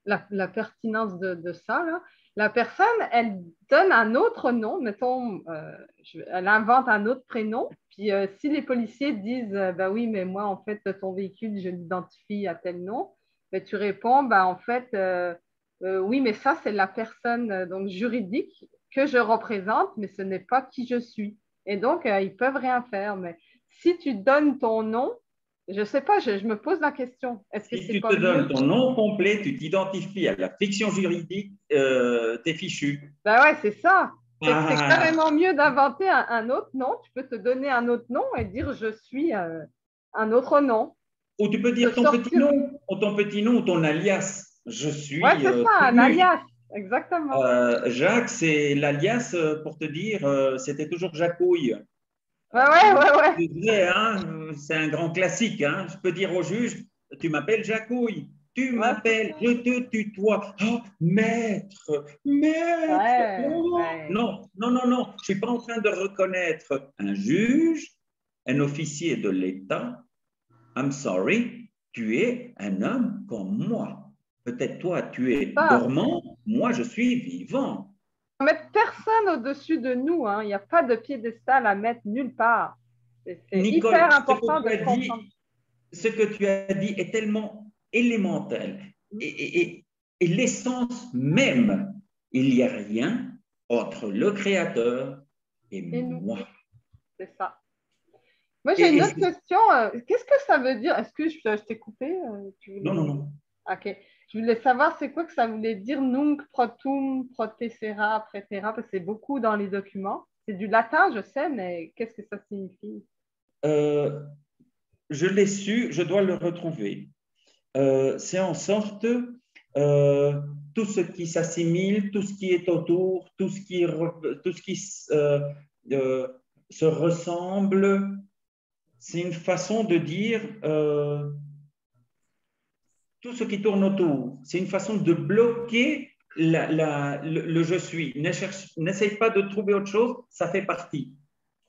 la pertinence de ça, là. La personne, elle donne un autre nom, mettons, elle invente un autre prénom, puis si les policiers disent, bah oui, mais moi, en fait, ton véhicule, je l'identifie à tel nom, ben, tu réponds, bah en fait, oui, mais ça, c'est la personne donc, juridique que je représente, mais ce n'est pas qui je suis. Et donc, ils peuvent rien faire. Mais si tu donnes ton nom, je ne sais pas, je me pose la question. Est-ce que si c'est tu pas te donnes mieux? ton nom complet, tu t'identifies à la fiction juridique, t'es fichu. Ben ouais, c'est ça. C'est que c'est Ah, carrément mieux d'inventer un autre nom. Tu peux te donner un autre nom et dire je suis un autre nom. ou tu peux De dire sortir. ton petit nom ou ton alias. Je Ouais, suis c'est ça, un Tému. alias. Exactement. Jacques, c'est l'alias pour te dire, c'était toujours Jacouille. Ouais, ouais, ouais, ouais. C'est vrai, hein, c'est un grand classique. Hein. Je peux dire au juge, tu m'appelles Jacouille. Tu Ouais, c'est m'appelles, ça. je te tutoie. Oh, maître, maître. Ouais, Oh, ouais. non, non, non, non. Je ne suis pas en train de reconnaître un juge, un officier de l'État. I'm sorry, tu es un homme comme moi. Peut-être toi, tu es Ça. dormant, moi, je suis vivant. Faut mettre personne au-dessus de nous. Hein. Il n'y a pas de piédestal à mettre nulle part. C'est hyper Nicole, important de comprendre. ce que tu as dit est tellement élémentaire et l'essence même. Il n'y a rien entre le Créateur et Et nous, moi. c'est ça. Moi, j'ai Et, une et autre question. Qu'est-ce que ça veut dire? Est-ce que je t'ai coupé? non, non, non. Ok. Je voulais savoir c'est quoi que ça voulait dire nunc protum protessera praetera, parce que c'est beaucoup dans les documents. C'est du latin, je sais, mais qu'est-ce que ça signifie? Je l'ai su, je dois le retrouver. C'est en sorte tout ce qui s'assimile, tout ce qui est autour, tout ce qui se ressemble. C'est une façon de dire tout ce qui tourne autour. C'est une façon de bloquer le je suis. N'essaye pas de trouver autre chose, ça fait partie.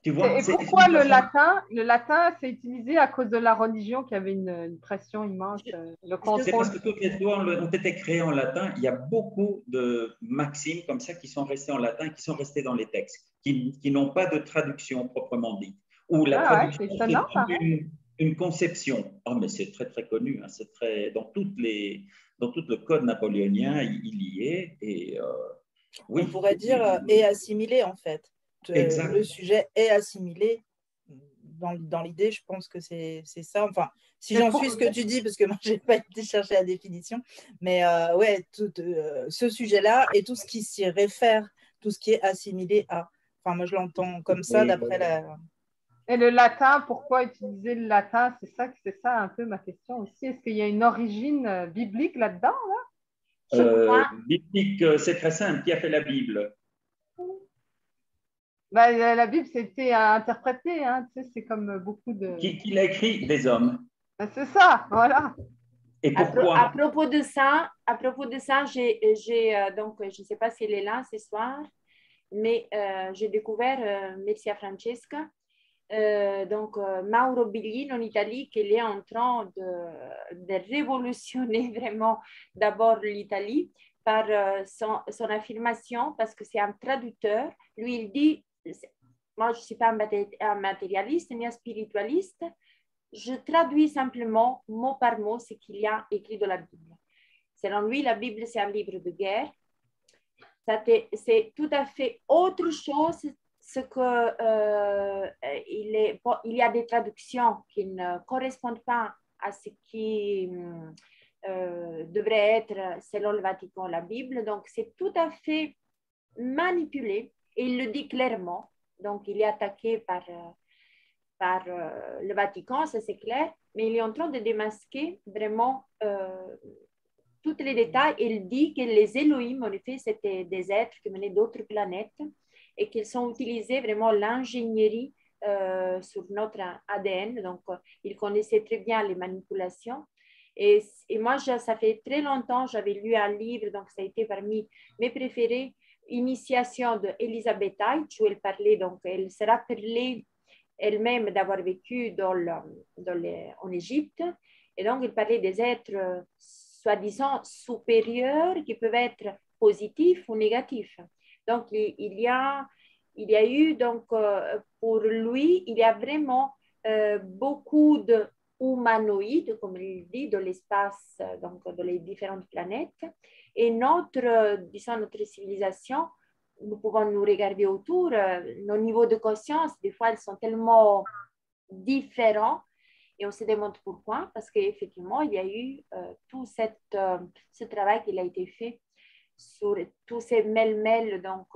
Tu vois, Et pourquoi le latin? Le latin, c'est utilisé à cause de la religion qui avait une pression immense. Le contrôle. C'est parce que toutes les lois ont été créées en latin. Il y a beaucoup de maximes comme ça qui sont restées en latin, qui sont restées dans les textes, qui n'ont pas de traduction proprement dite. Ou la traduction, ouais, c'est étonnant, une conception. Oh, mais c'est très, très connu. Hein. C'est très, dans tout le code napoléonien, il y est. Et, oui. On pourrait dire est assimilé, en fait. Le sujet est assimilé. Dans l'idée, je pense que c'est ça. Enfin, si j'en suis ce que tu dis, parce que moi, je n'ai pas été chercher la définition, mais ouais, ce sujet-là et tout ce qui s'y réfère, tout ce qui est assimilé à. Enfin, moi, je l'entends comme ça, d'après la... Et le latin, pourquoi utiliser le latin? C'est ça un peu ma question aussi. Est-ce qu'il y a une origine biblique là-dedans, là? Biblique, c'est très simple. Qui a fait la Bible? Bah, la Bible, c'était interprété, hein, tu sais, c'est comme beaucoup de... Qui l'a écrit? Des hommes. Bah, c'est ça, voilà. Et pourquoi? À propos de ça, donc, je ne sais pas s'il est là ce soir, mais j'ai découvert, merci à Francesca, donc Mauro Biglino en Italie, qu'il est en train de révolutionner vraiment d'abord l'Italie par son affirmation, parce que c'est un traducteur. Lui, il dit, moi je ne suis pas un matérialiste ni un spiritualiste, je traduis simplement mot par mot ce qu'il y a écrit dans la Bible. Selon lui, la Bible, c'est un livre de guerre. C'est tout à fait autre chose. Ce que, il y a des traductions qui ne correspondent pas à ce qui devrait être, selon le Vatican, la Bible. Donc, c'est tout à fait manipulé et il le dit clairement. Donc, il est attaqué par le Vatican, ça c'est clair, mais il est en train de démasquer vraiment tous les détails. Il dit que les Elohim, en effet, c'était des êtres qui venaient d'autres planètes et qu'ils ont utilisé vraiment l'ingénierie sur notre ADN. Donc, il connaissait très bien les manipulations. Et moi, ça fait très longtemps, j'avais lu un livre, donc ça a été parmi mes préférés, Initiation de Elisabeth Teitsch, où elle parlait, donc elle se rappelait elle-même d'avoir vécu en Égypte. Et donc, il parlait des êtres soi-disant supérieurs qui peuvent être positifs ou négatifs. Donc, il y a eu, donc, pour lui, il y a vraiment beaucoup d'humanoïdes, comme il dit, de l'espace, donc dans les différentes planètes. Et notre civilisation, nous pouvons nous regarder autour, nos niveaux de conscience, des fois, ils sont tellement différents et on se demande pourquoi, parce qu'effectivement, il y a eu tout ce travail qui a été fait sur tous ces mêle-mêles. Donc,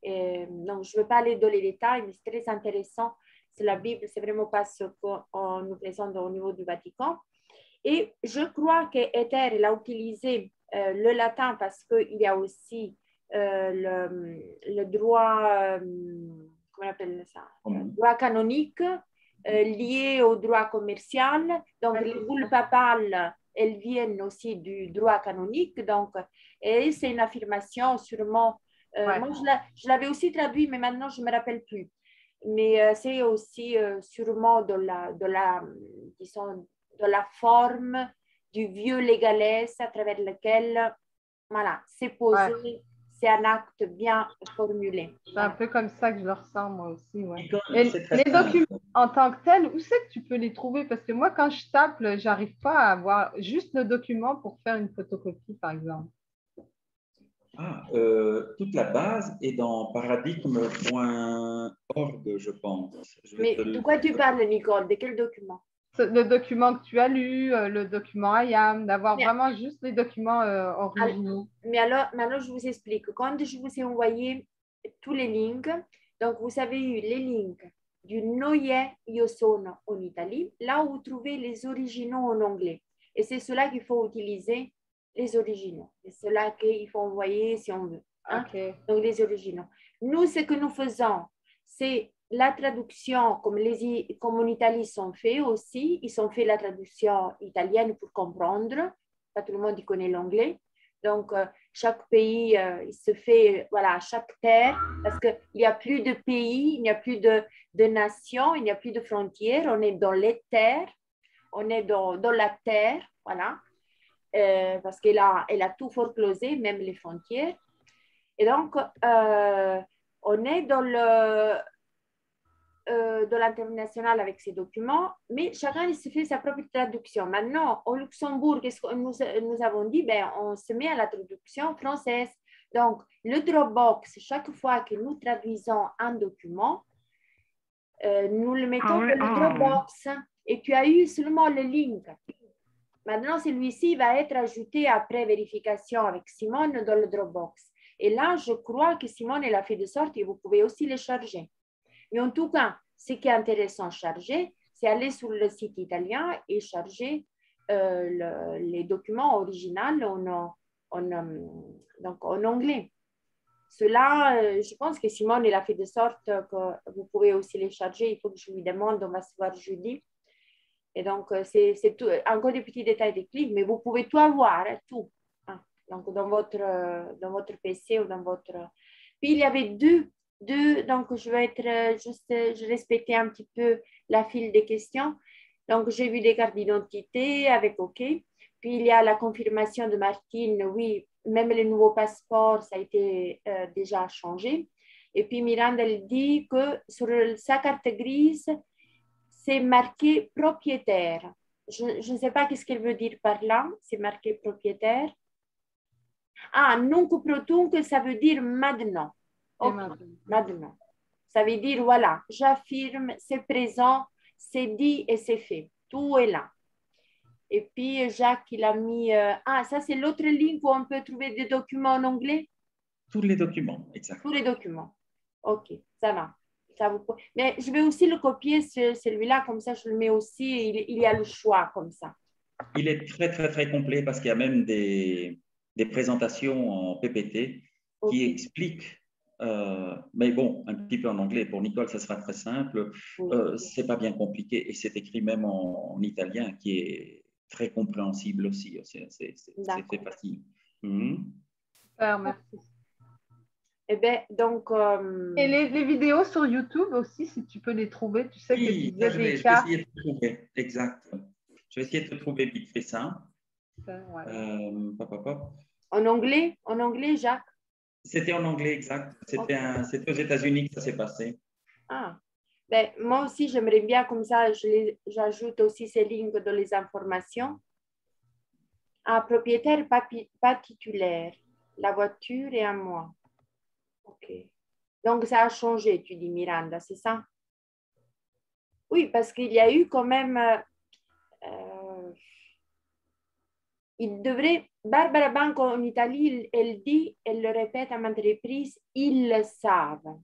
je ne veux pas aller dans les détails, mais c'est très intéressant. C'est la Bible, c'est vraiment pas ce qu'on nous présente au niveau du Vatican. Et je crois qu'Ether, il a utilisé le latin parce qu'il y a aussi le droit, comment on appelle ça? Le droit canonique lié au droit commercial. Donc, les boules papales, elles viennent aussi du droit canonique. Donc, et c'est une affirmation sûrement. Moi, je l'avais aussi traduit, mais maintenant, je ne me rappelle plus. Mais c'est aussi sûrement de la forme du vieux légalès à travers lequel, voilà, c'est posé, c'est un acte bien formulé. C'est un peu comme ça que je le ressens, moi aussi. Ouais. Et les documents en tant que tels, où c'est que tu peux les trouver? Parce que moi, quand je tape, j'arrive pas à avoir juste le document pour faire une photocopie, par exemple. Toute la base est dans paradigme.org, je pense. Mais de quoi tu parles, Nicole? De quel document? Le document que tu as lu, le document IAM, d'avoir vraiment juste les documents originaux. Mais alors, maintenant, je vous explique. Quand je vous ai envoyé tous les links, donc vous avez eu les links du Noye Io Sono en Italie, là où vous trouvez les originaux en anglais. Et c'est cela qu'il faut utiliser les originaux. C'est cela qu'il faut envoyer si on veut. Hein? Okay. Donc, les originaux. Nous, ce que nous faisons, c'est la traduction, comme en Italie, ils sont faits aussi. Ils ont fait la traduction italienne pour comprendre. Pas tout le monde connaît l'anglais. Donc, chaque pays, il se fait, voilà, chaque terre, parce qu'il n'y a plus de pays, il n'y a plus de nations, il n'y a plus de frontières. On est dans les terres, on est dans la terre, voilà. Parce qu'elle a tout foreclosé, même les frontières. Et donc, on est dans l'international avec ces documents, mais chacun il se fait sa propre traduction. Maintenant, au Luxembourg, qu'est-ce que nous avons dit? Ben, on se met à la traduction française. Donc, le Dropbox, chaque fois que nous traduisons un document, nous le mettons dans le Dropbox et tu as eu seulement le link. Maintenant, celui-ci va être ajouté après vérification avec Simone dans le Dropbox. Et là, je crois que Simone, elle a fait de sorte que vous pouvez aussi les charger. Mais en tout cas, ce qui est intéressant à charger, c'est aller sur le site italien et charger les documents originaux donc en anglais. Cela, je pense que Simone, elle a fait de sorte que vous pouvez aussi les charger. Il faut que je lui demande, on va se voir jeudi. Et donc, c'est encore des petits détails de clics, mais vous pouvez tout avoir, hein, tout. Hein. Donc, dans votre PC ou dans votre... Puis, il y avait deux donc je vais être juste, je respectais un petit peu la file des questions. Donc, j'ai vu des cartes d'identité avec OK. Puis, il y a la confirmation de Martine, oui, même le nouveau passeport, ça a été déjà changé. Et puis, Miranda, elle dit que sur sa carte grise, c'est marqué propriétaire. Je ne sais pas qu'est-ce qu'elle veut dire par là, c'est marqué propriétaire. Ah, nunc pro tunc, ça veut dire maintenant. Okay. Maintenant. Ça veut dire, voilà, j'affirme, c'est présent, c'est dit et c'est fait. Tout est là. Et puis, Jacques, il a mis... ah, ça, c'est l'autre ligne où on peut trouver des documents en anglais? Tous les documents, exactement. Tous les documents. OK, ça va. Ça vous... Mais je vais aussi le copier, celui-là, comme ça, je le mets aussi. Il y a le choix, comme ça. Il est très, très, très complet parce qu'il y a même des présentations en PPT qui expliquent, mais bon, un petit peu en anglais. Pour Nicole, ça sera très simple. C'est pas bien compliqué et c'est écrit même en italien qui est très compréhensible aussi. C'est très facile. Super, merci. Eh bien, donc... Et les vidéos sur YouTube aussi, si tu peux les trouver, tu sais que tu disais des cas. Je vais essayer de trouver, exact. Je vais essayer de trouver vite fait ça. En anglais, Jacques? C'était en anglais, exact. C'était aux États-Unis que ça s'est passé. Ah, ben, moi aussi, j'aimerais bien, comme ça, j'ajoute aussi ces lignes dans les informations. Un propriétaire pas titulaire. La voiture est à moi. OK. Donc, ça a changé, tu dis, Miranda, c'est ça? Oui, parce qu'il y a eu quand même... il devrait... Barbara Banco en Italie, elle dit, elle le répète à maintes reprises, ils le savent.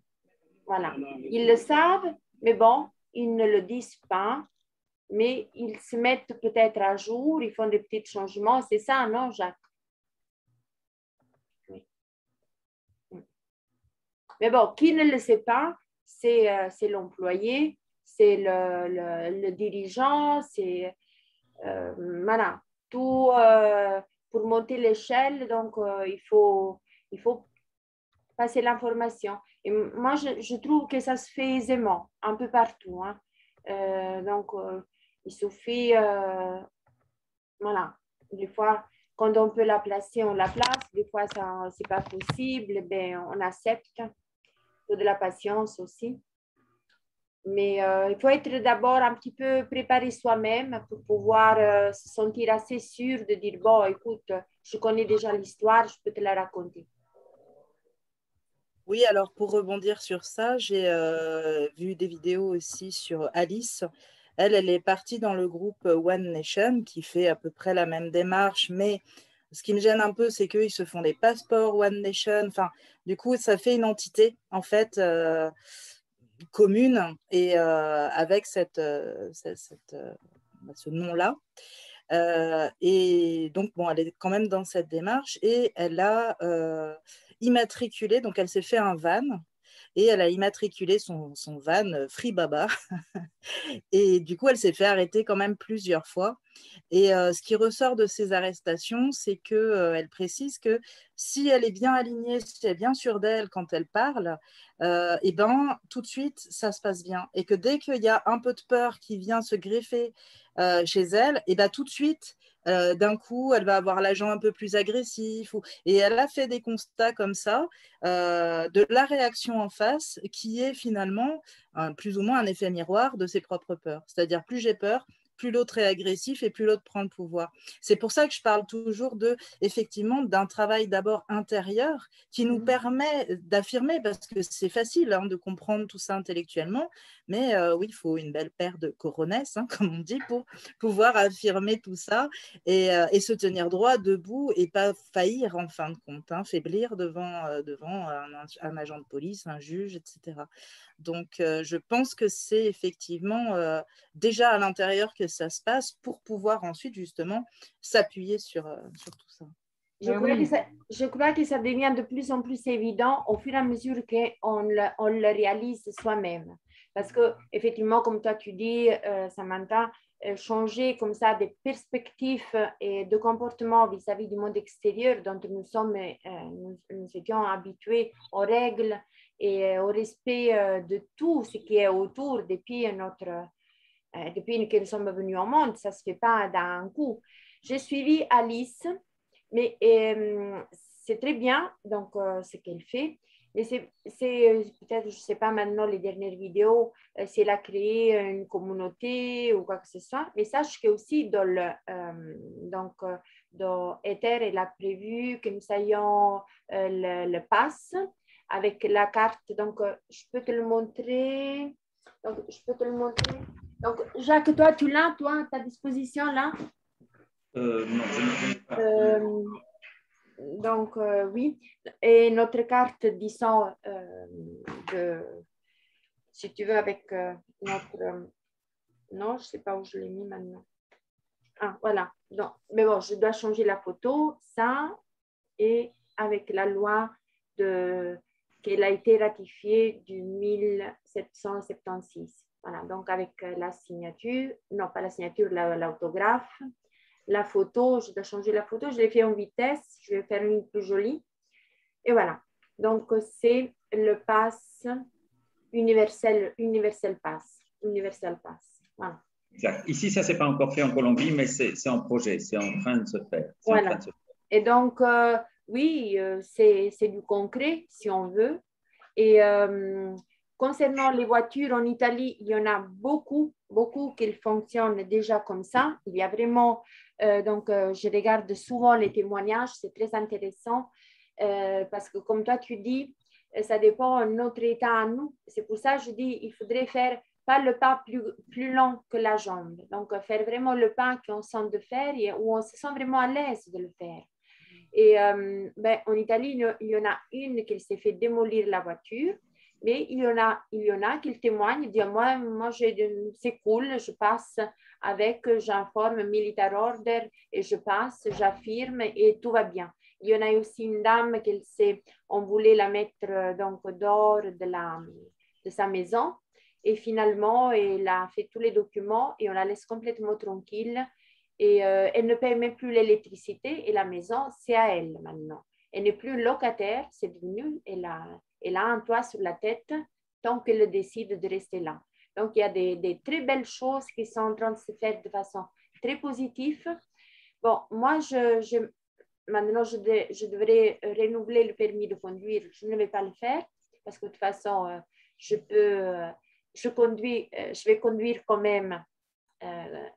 Voilà. Ils le savent, mais bon, ils ne le disent pas. Mais ils se mettent peut-être à jour, ils font des petits changements. C'est ça, non, Jacques? Oui. Mais bon, qui ne le sait pas, c'est l'employé, c'est le dirigeant, c'est voilà, tout pour monter l'échelle. Donc, il faut passer l'information. Et moi, je trouve que ça se fait aisément, un peu partout. Hein. Donc, il suffit, voilà, des fois, quand on peut la placer, on la place. Des fois, ce n'est pas possible, ben, on accepte. Il faut de la patience aussi. Mais il faut être d'abord un petit peu préparé soi-même pour pouvoir se sentir assez sûr de dire, bon, écoute, je connais déjà l'histoire, je peux te la raconter. Oui, alors pour rebondir sur ça, j'ai vu des vidéos aussi sur Alice. Elle est partie dans le groupe One Nation qui fait à peu près la même démarche, mais ce qui me gêne un peu, c'est qu'ils se font des passeports One Nation. Enfin, du coup, ça fait une entité, en fait, commune et avec ce nom-là. Et donc, bon, elle est quand même dans cette démarche et elle a immatriculé, donc elle s'est fait un van et elle a immatriculé son van Free Baba. Et du coup, elle s'est fait arrêter quand même plusieurs fois. Et ce qui ressort de ces arrestations, c'est qu'elle précise que si elle est bien alignée, si elle est bien sûre d'elle quand elle parle, et ben, tout de suite, ça se passe bien. Et que dès qu'il y a un peu de peur qui vient se greffer chez elle, et ben, tout de suite, d'un coup, elle va avoir l'agent un peu plus agressif. Et elle a fait des constats comme ça de la réaction en face qui est finalement plus ou moins un effet miroir de ses propres peurs. C'est-à-dire, plus j'ai peur, plus l'autre est agressif et plus l'autre prend le pouvoir. C'est pour ça que je parle toujours effectivement d'un travail d'abord intérieur qui nous permet d'affirmer, parce que c'est facile de comprendre tout ça intellectuellement, mais oui, il faut une belle paire de coronets, comme on dit, pour pouvoir affirmer tout ça et se tenir droit, debout et pas faillir en fin de compte, faiblir devant un agent de police, un juge, etc. Donc, je pense que c'est effectivement déjà à l'intérieur que ça se passe pour pouvoir ensuite justement s'appuyer sur tout ça. Je crois que ça devient de plus en plus évident au fur et à mesure qu'on le réalise soi-même. Parce que, effectivement, comme toi tu dis, Samantha, changer comme ça des perspectives et de comportement vis-à-vis du monde extérieur dont nous étions habitués aux règles et au respect de tout ce qui est autour depuis que nous sommes venus au monde, ça ne se fait pas d'un coup. J'ai suivi Alice, mais c'est très bien donc, ce qu'elle fait. Mais c'est peut-être, je ne sais pas maintenant, les dernières vidéos, si elle a créé une communauté ou quoi que ce soit. Mais sache qu'aussi dans dans Ether, elle a prévu que nous ayons le pass avec la carte. Donc, je peux te le montrer. Donc, Jacques, toi, tu l'as, toi, à ta disposition, là? Non, je ne l'ai pas. Donc, oui. Et notre carte, disons, si tu veux, avec notre... non, je ne sais pas où je l'ai mis maintenant. Ah, voilà. Donc, mais bon, je dois changer la photo, ça, et avec la loi qu'elle a été ratifiée du 1776. Voilà, donc avec la signature, non pas la signature, l'autographe, la photo, je dois changer la photo, je l'ai fait en vitesse, je vais faire une plus jolie. Et voilà, donc c'est le pass universel pass. Voilà. Exact. Ici, ça ne s'est pas encore fait en Colombie, mais c'est en projet, c'est en train de se faire. Voilà. Et donc, oui, c'est du concret, si on veut. Et concernant les voitures en Italie, il y en a beaucoup qui fonctionnent déjà comme ça. Il y a vraiment, je regarde souvent les témoignages, c'est très intéressant parce que comme toi tu dis, ça dépend de notre état à nous. C'est pour ça que je dis, il faudrait faire pas le pas plus long que la jambe. Donc, faire vraiment le pas qu'on sent de faire et où on se sent vraiment à l'aise de le faire. Et en Italie, il y en a une qui s'est fait démolir la voiture, mais il y en a qui témoignent, disent moi c'est cool, je passe avec, j'informe military order et je passe, j'affirme et tout va bien. Il y en a aussi une dame on voulait la mettre donc dehors de sa maison et finalement elle a fait tous les documents et on la laisse complètement tranquille. Et elle ne paye même plus l'électricité et la maison, c'est à elle maintenant. Elle n'est plus locataire, c'est devenu, elle a un toit sur la tête tant qu'elle décide de rester là. Donc, il y a des très belles choses qui sont en train de se faire de façon très positive. Bon, moi, maintenant, je devrais renouveler le permis de conduire. Je ne vais pas le faire parce que de toute façon, je vais conduire quand même.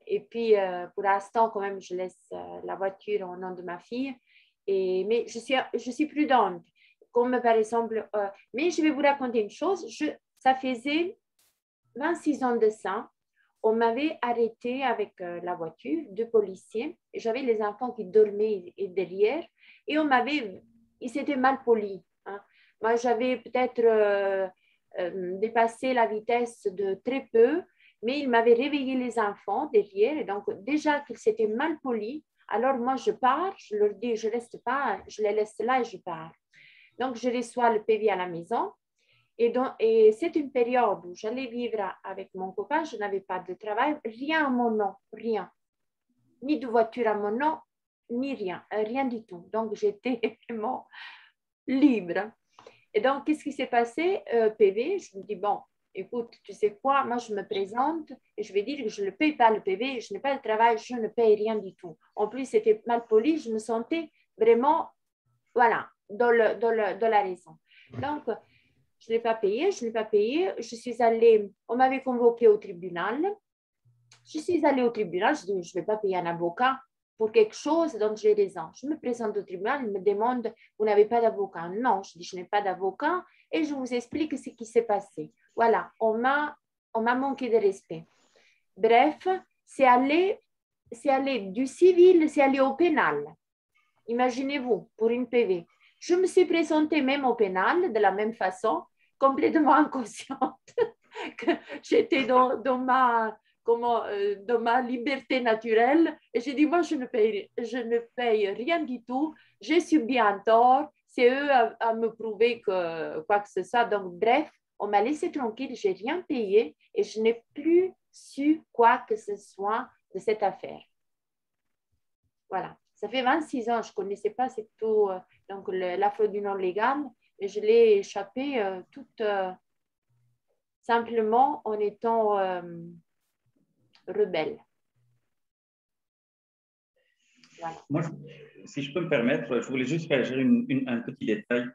Et puis, pour l'instant, quand même, je laisse la voiture au nom de ma fille. Mais je suis prudente. Comme par exemple, mais je vais vous raconter une chose. Ça faisait 26 ans de ça. On m'avait arrêté avec la voiture, 2 policiers. J'avais les enfants qui dormaient derrière. Et ils s'étaient mal polis. Moi, j'avais peut-être dépassé la vitesse de très peu. mais il m'avait réveillé les enfants derrière. Et donc, déjà qu'ils s'étaient mal polis, alors moi, je pars, je leur dis, je ne reste pas, je les laisse là et je pars. Donc, je reçois le PV à la maison. Et c'est une période où j'allais vivre avec mon copain, je n'avais pas de travail, rien à mon nom, rien. Ni de voiture à mon nom, ni rien, rien du tout. Donc, j'étais vraiment libre. Et donc, qu'est-ce qui s'est passé? PV, je me dis, bon, écoute, tu sais quoi, moi, je me présente et je vais dire que je ne paye pas le PV, je n'ai pas de travail, je ne paye rien du tout. En plus, c'était mal poli, je me sentais vraiment, voilà, dans la raison. Donc, je n'ai pas payé, je suis allée, on m'avait convoqué au tribunal. Je suis allée au tribunal, je dis, je ne vais pas payer un avocat pour quelque chose, donc j'ai raison. Je me présente au tribunal, il me demande, vous n'avez pas d'avocat? Non, je dis, je n'ai pas d'avocat et je vous explique ce qui s'est passé. Voilà, on m'a manqué de respect. Bref, c'est allé du civil, c'est allé au pénal. Imaginez-vous, pour une PV. Je me suis présentée même au pénal de la même façon, complètement inconsciente, que j'étais dans ma liberté naturelle. Et j'ai dit, moi, je ne paye rien du tout. J'ai subi un tort. C'est eux à me prouver que quoi que ce soit. Donc, bref, on m'a laissé tranquille. Je n'ai rien payé et je n'ai plus su quoi que ce soit de cette affaire. Voilà. Ça fait 26 ans, je ne connaissais pas c'est tout, donc la fraude du non légal, et je l'ai échappé toute simplement en étant rebelle. Voilà. Moi, si je peux me permettre, je voulais juste réagir un petit détail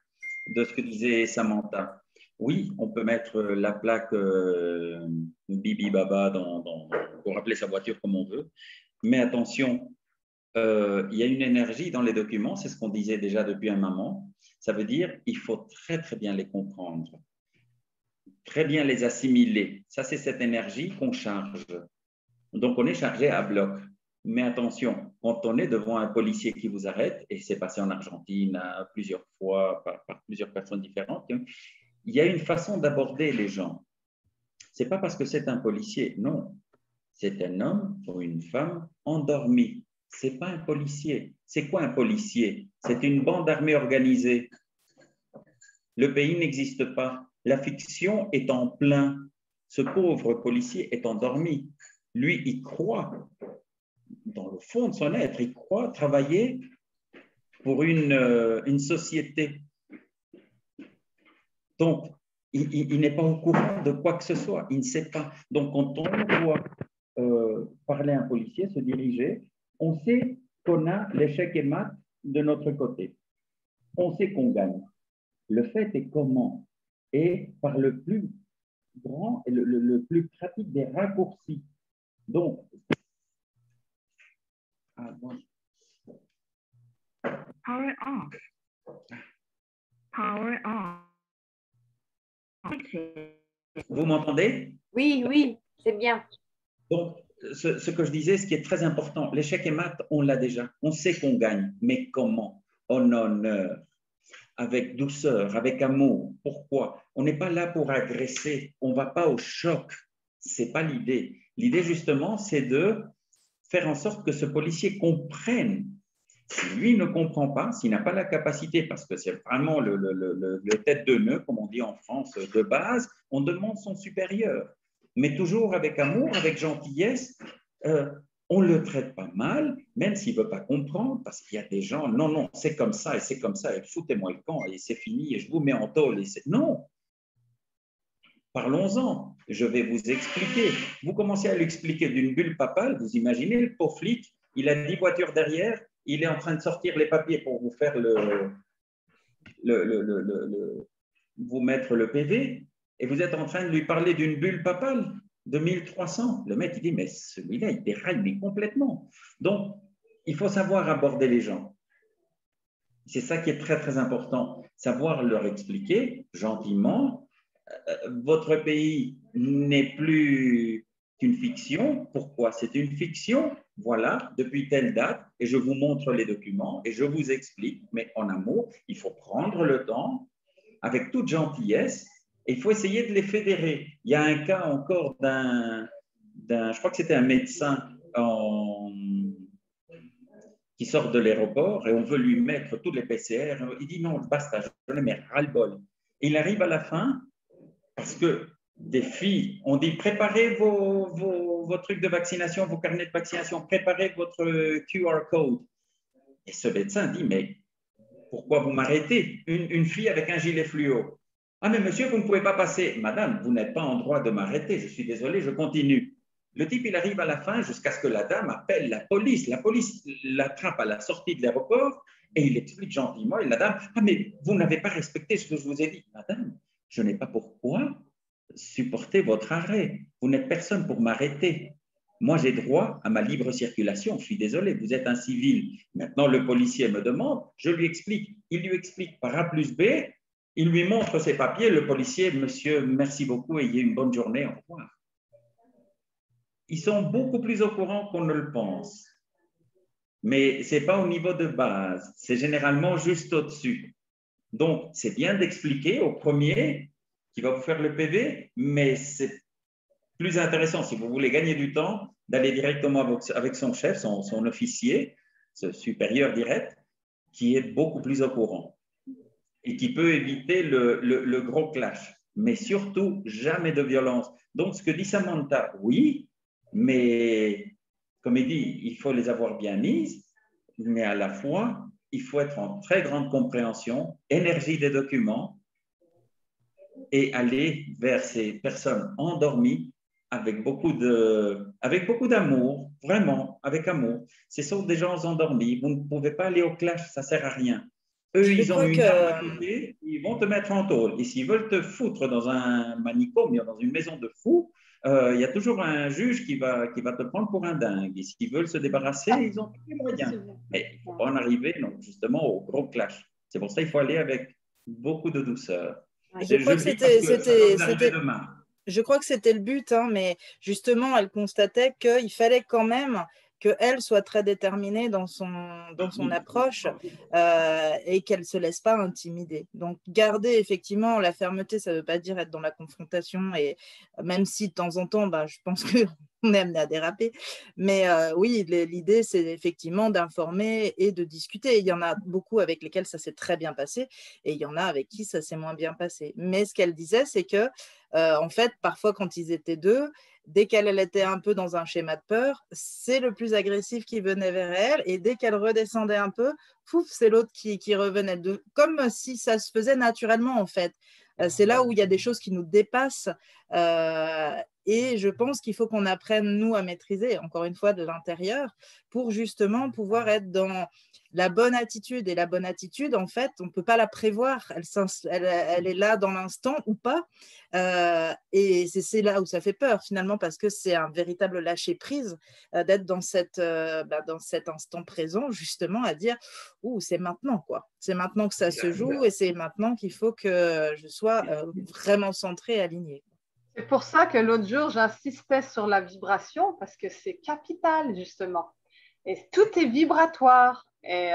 de ce que disait Samantha. Oui, on peut mettre la plaque Bibi Baba pour appeler sa voiture comme on veut, mais attention, il y a une énergie dans les documents, c'est ce qu'on disait déjà depuis un moment. Ça veut dire qu'il faut très, très bien les comprendre, très bien les assimiler. Ça, c'est cette énergie qu'on charge. Donc, on est chargé à bloc. Mais attention, quand on est devant un policier qui vous arrête, et c'est passé en Argentine plusieurs fois par plusieurs personnes différentes, il y a une façon d'aborder les gens. Ce n'est pas parce que c'est un policier, non. C'est un homme ou une femme endormi. Ce n'est pas un policier. C'est quoi un policier? C'est une bande armée organisée. Le pays n'existe pas. La fiction est en plein. Ce pauvre policier est endormi. Lui, il croit, dans le fond de son être, il croit travailler pour une société. Donc, il n'est pas au courant de quoi que ce soit. Il ne sait pas. Donc, quand on doit parler à un policier, se diriger, on sait qu'on a l'échec et mat de notre côté. On sait qu'on gagne. Le fait est comment? Et par le plus grand et le plus pratique des raccourcis. Donc, Power off. Power off. Vous m'entendez? Oui, oui, c'est bien. Donc, ce que je disais, ce qui est très important, l'échec et mat, on l'a déjà. On sait qu'on gagne, mais comment? En honneur, avec douceur, avec amour. Pourquoi? On n'est pas là pour agresser, on ne va pas au choc. Ce n'est pas l'idée. L'idée, justement, c'est de faire en sorte que ce policier comprenne. Si lui ne comprend pas, s'il n'a pas la capacité, parce que c'est vraiment le tête de nœud, comme on dit en France, de base, on demande son supérieur. Mais toujours avec amour, avec gentillesse, on ne le traite pas mal, même s'il ne veut pas comprendre, parce qu'il y a des gens, non, non, c'est comme ça, et c'est comme ça, et foutez-moi le camp, et c'est fini, et je vous mets en tôle. Non, parlons-en, je vais vous expliquer. Vous commencez à lui expliquer d'une bulle papale, vous imaginez le pauvre flic, il a 10 voitures derrière, il est en train de sortir les papiers pour vous faire vous mettre le PV, et vous êtes en train de lui parler d'une bulle papale de 1300. Le mec, il dit, mais celui-là, il déraille mais complètement. Donc, il faut savoir aborder les gens. C'est ça qui est très, très important. Savoir leur expliquer gentiment, votre pays n'est plus qu'une fiction. Pourquoi? C'est une fiction. Voilà, depuis telle date, et je vous montre les documents, et je vous explique, mais en amour, il faut prendre le temps, avec toute gentillesse, et il faut essayer de les fédérer. Il y a un cas encore d'un je crois que c'était un médecin qui sort de l'aéroport et on veut lui mettre tous les PCR. Il dit non, basta, je les mets ras-le-bol. Il arrive à la fin parce que des filles ont dit préparez vos trucs de vaccination, vos carnets de vaccination, préparez votre QR code. Et ce médecin dit mais pourquoi vous m'arrêtez? Une fille avec un gilet fluo. Ah mais monsieur, vous ne pouvez pas passer. Madame, vous n'êtes pas en droit de m'arrêter, je suis désolé, je continue. Le type, il arrive à la fin jusqu'à ce que la dame appelle la police. La police l'attrape à la sortie de l'aéroport et il explique gentiment. Et la dame, ah mais vous n'avez pas respecté ce que je vous ai dit. Madame, je n'ai pas pourquoi supporter votre arrêt. Vous n'êtes personne pour m'arrêter. Moi, j'ai droit à ma libre circulation. Je suis désolé, vous êtes un civil. Maintenant, le policier me demande, je lui explique. Il lui explique par A plus B, il lui montre ses papiers. Le policier, monsieur, merci beaucoup, ayez une bonne journée, au revoir. Ils sont beaucoup plus au courant qu'on ne le pense. Mais ce n'est pas au niveau de base, c'est généralement juste au-dessus. Donc, c'est bien d'expliquer au premier qui va vous faire le PV, mais c'est plus intéressant, si vous voulez gagner du temps, d'aller directement avec son chef, son officier, ce supérieur direct, qui est beaucoup plus au courant et qui peut éviter le gros clash. Mais surtout, jamais de violence. Donc, ce que dit Samantha, oui, mais comme il dit, il faut les avoir bien mises, mais à la fois, il faut être en très grande compréhension, énergie des documents et aller vers ces personnes endormies avec beaucoup d'amour, vraiment, avec amour. Ce sont des gens endormis, vous ne pouvez pas aller au clash, ça ne sert à rien. Eux, ils ont une arme à côté, ils vont te mettre en tôle. Et s'ils veulent te foutre dans un manicôme, dans une maison de fous, il y a toujours un juge qui va te prendre pour un dingue. Et s'ils veulent se débarrasser, ils ont tous les moyens. Mais il ne faut pas en arriver, non, justement, au gros clash. C'est pour ça qu'il faut aller avec beaucoup de douceur. Je crois que c'était le but, hein, mais justement, elle constatait qu'il fallait quand même qu'elle soit très déterminée dans son approche et qu'elle ne se laisse pas intimider. Donc, garder effectivement la fermeté, ça ne veut pas dire être dans la confrontation, et même si de temps en temps, je pense qu'on est amené à déraper. Mais oui, l'idée, c'est effectivement d'informer et de discuter. Il y en a beaucoup avec lesquels ça s'est très bien passé et il y en a avec qui ça s'est moins bien passé. Mais ce qu'elle disait, c'est que en fait, parfois, quand ils étaient deux, dès qu'elle était un peu dans un schéma de peur, c'est le plus agressif qui venait vers elle, et dès qu'elle redescendait un peu, pouf, c'est l'autre qui revenait. Comme si ça se faisait naturellement, en fait. C'est là où il y a des choses qui nous dépassent, et je pense qu'il faut qu'on apprenne, nous, à maîtriser, encore une fois, de l'intérieur, pour justement pouvoir être dans la bonne attitude. Et la bonne attitude, en fait, on ne peut pas la prévoir. Elle est là dans l'instant ou pas. Et c'est là où ça fait peur, finalement, parce que c'est un véritable lâcher-prise d'être dans cet instant présent, justement, à dire « Ouh, c'est maintenant, quoi. C'est maintenant que ça se joue et c'est maintenant qu'il faut que je sois vraiment centrée et alignée. » C'est pour ça que l'autre jour, j'insistais sur la vibration, parce que c'est capital, justement. Et tout est vibratoire. Et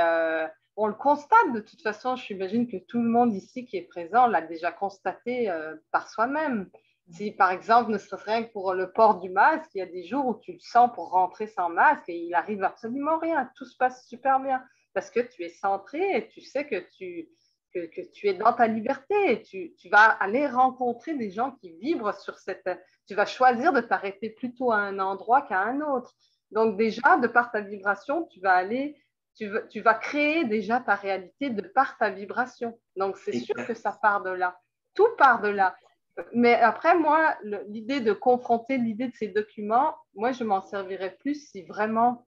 on le constate de toute façon. J'imagine que tout le monde ici qui est présent l'a déjà constaté par soi-même. Si, par exemple, ne serait-ce rien que pour le port du masque, il y a des jours où tu le sens pour rentrer sans masque et il arrive absolument rien. Tout se passe super bien parce que tu es centré et tu sais que tu es dans ta liberté et tu vas aller rencontrer des gens qui vibrent sur cette… Tu vas choisir de t'arrêter plutôt à un endroit qu'à un autre. Donc déjà, de par ta vibration, tu vas créer déjà ta réalité de par ta vibration. Donc c'est sûr que ça part de là. Tout part de là. Mais après, moi, l'idée de confronter l'idée de ces documents, moi, je m'en servirais plus si vraiment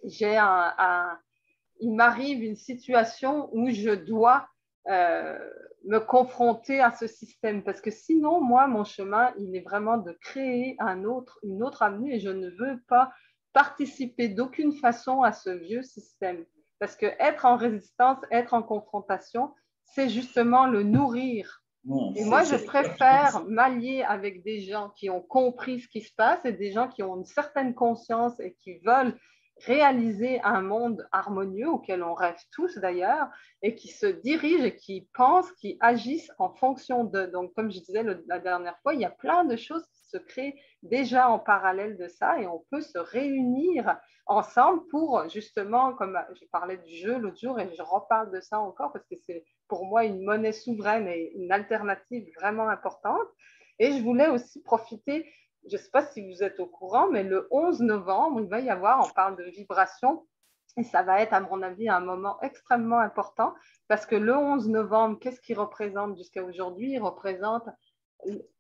il m'arrive une situation où je dois me confronter à ce système. Parce que sinon, moi, mon chemin, il est vraiment de créer une autre avenue et je ne veux pas participer d'aucune façon à ce vieux système. Parce que être en résistance, être en confrontation, c'est justement le nourrir. Et moi, je préfère m'allier avec des gens qui ont compris ce qui se passe et des gens qui ont une certaine conscience et qui veulent réaliser un monde harmonieux auquel on rêve tous d'ailleurs et qui se dirigent et qui pensent, qui agissent en fonction de… Donc, comme je disais la dernière fois, il y a plein de choses qui se crée déjà en parallèle de ça et on peut se réunir ensemble pour justement, comme je parlais du jeu l'autre jour et je reparle de ça encore parce que c'est pour moi une monnaie souveraine et une alternative vraiment importante. Et je voulais aussi profiter, je ne sais pas si vous êtes au courant, mais le 11 novembre, il va y avoir, on parle de vibration, et ça va être, à mon avis, un moment extrêmement important parce que le 11 novembre, qu'est-ce qu'il représente jusqu'à aujourd'hui? Il représente,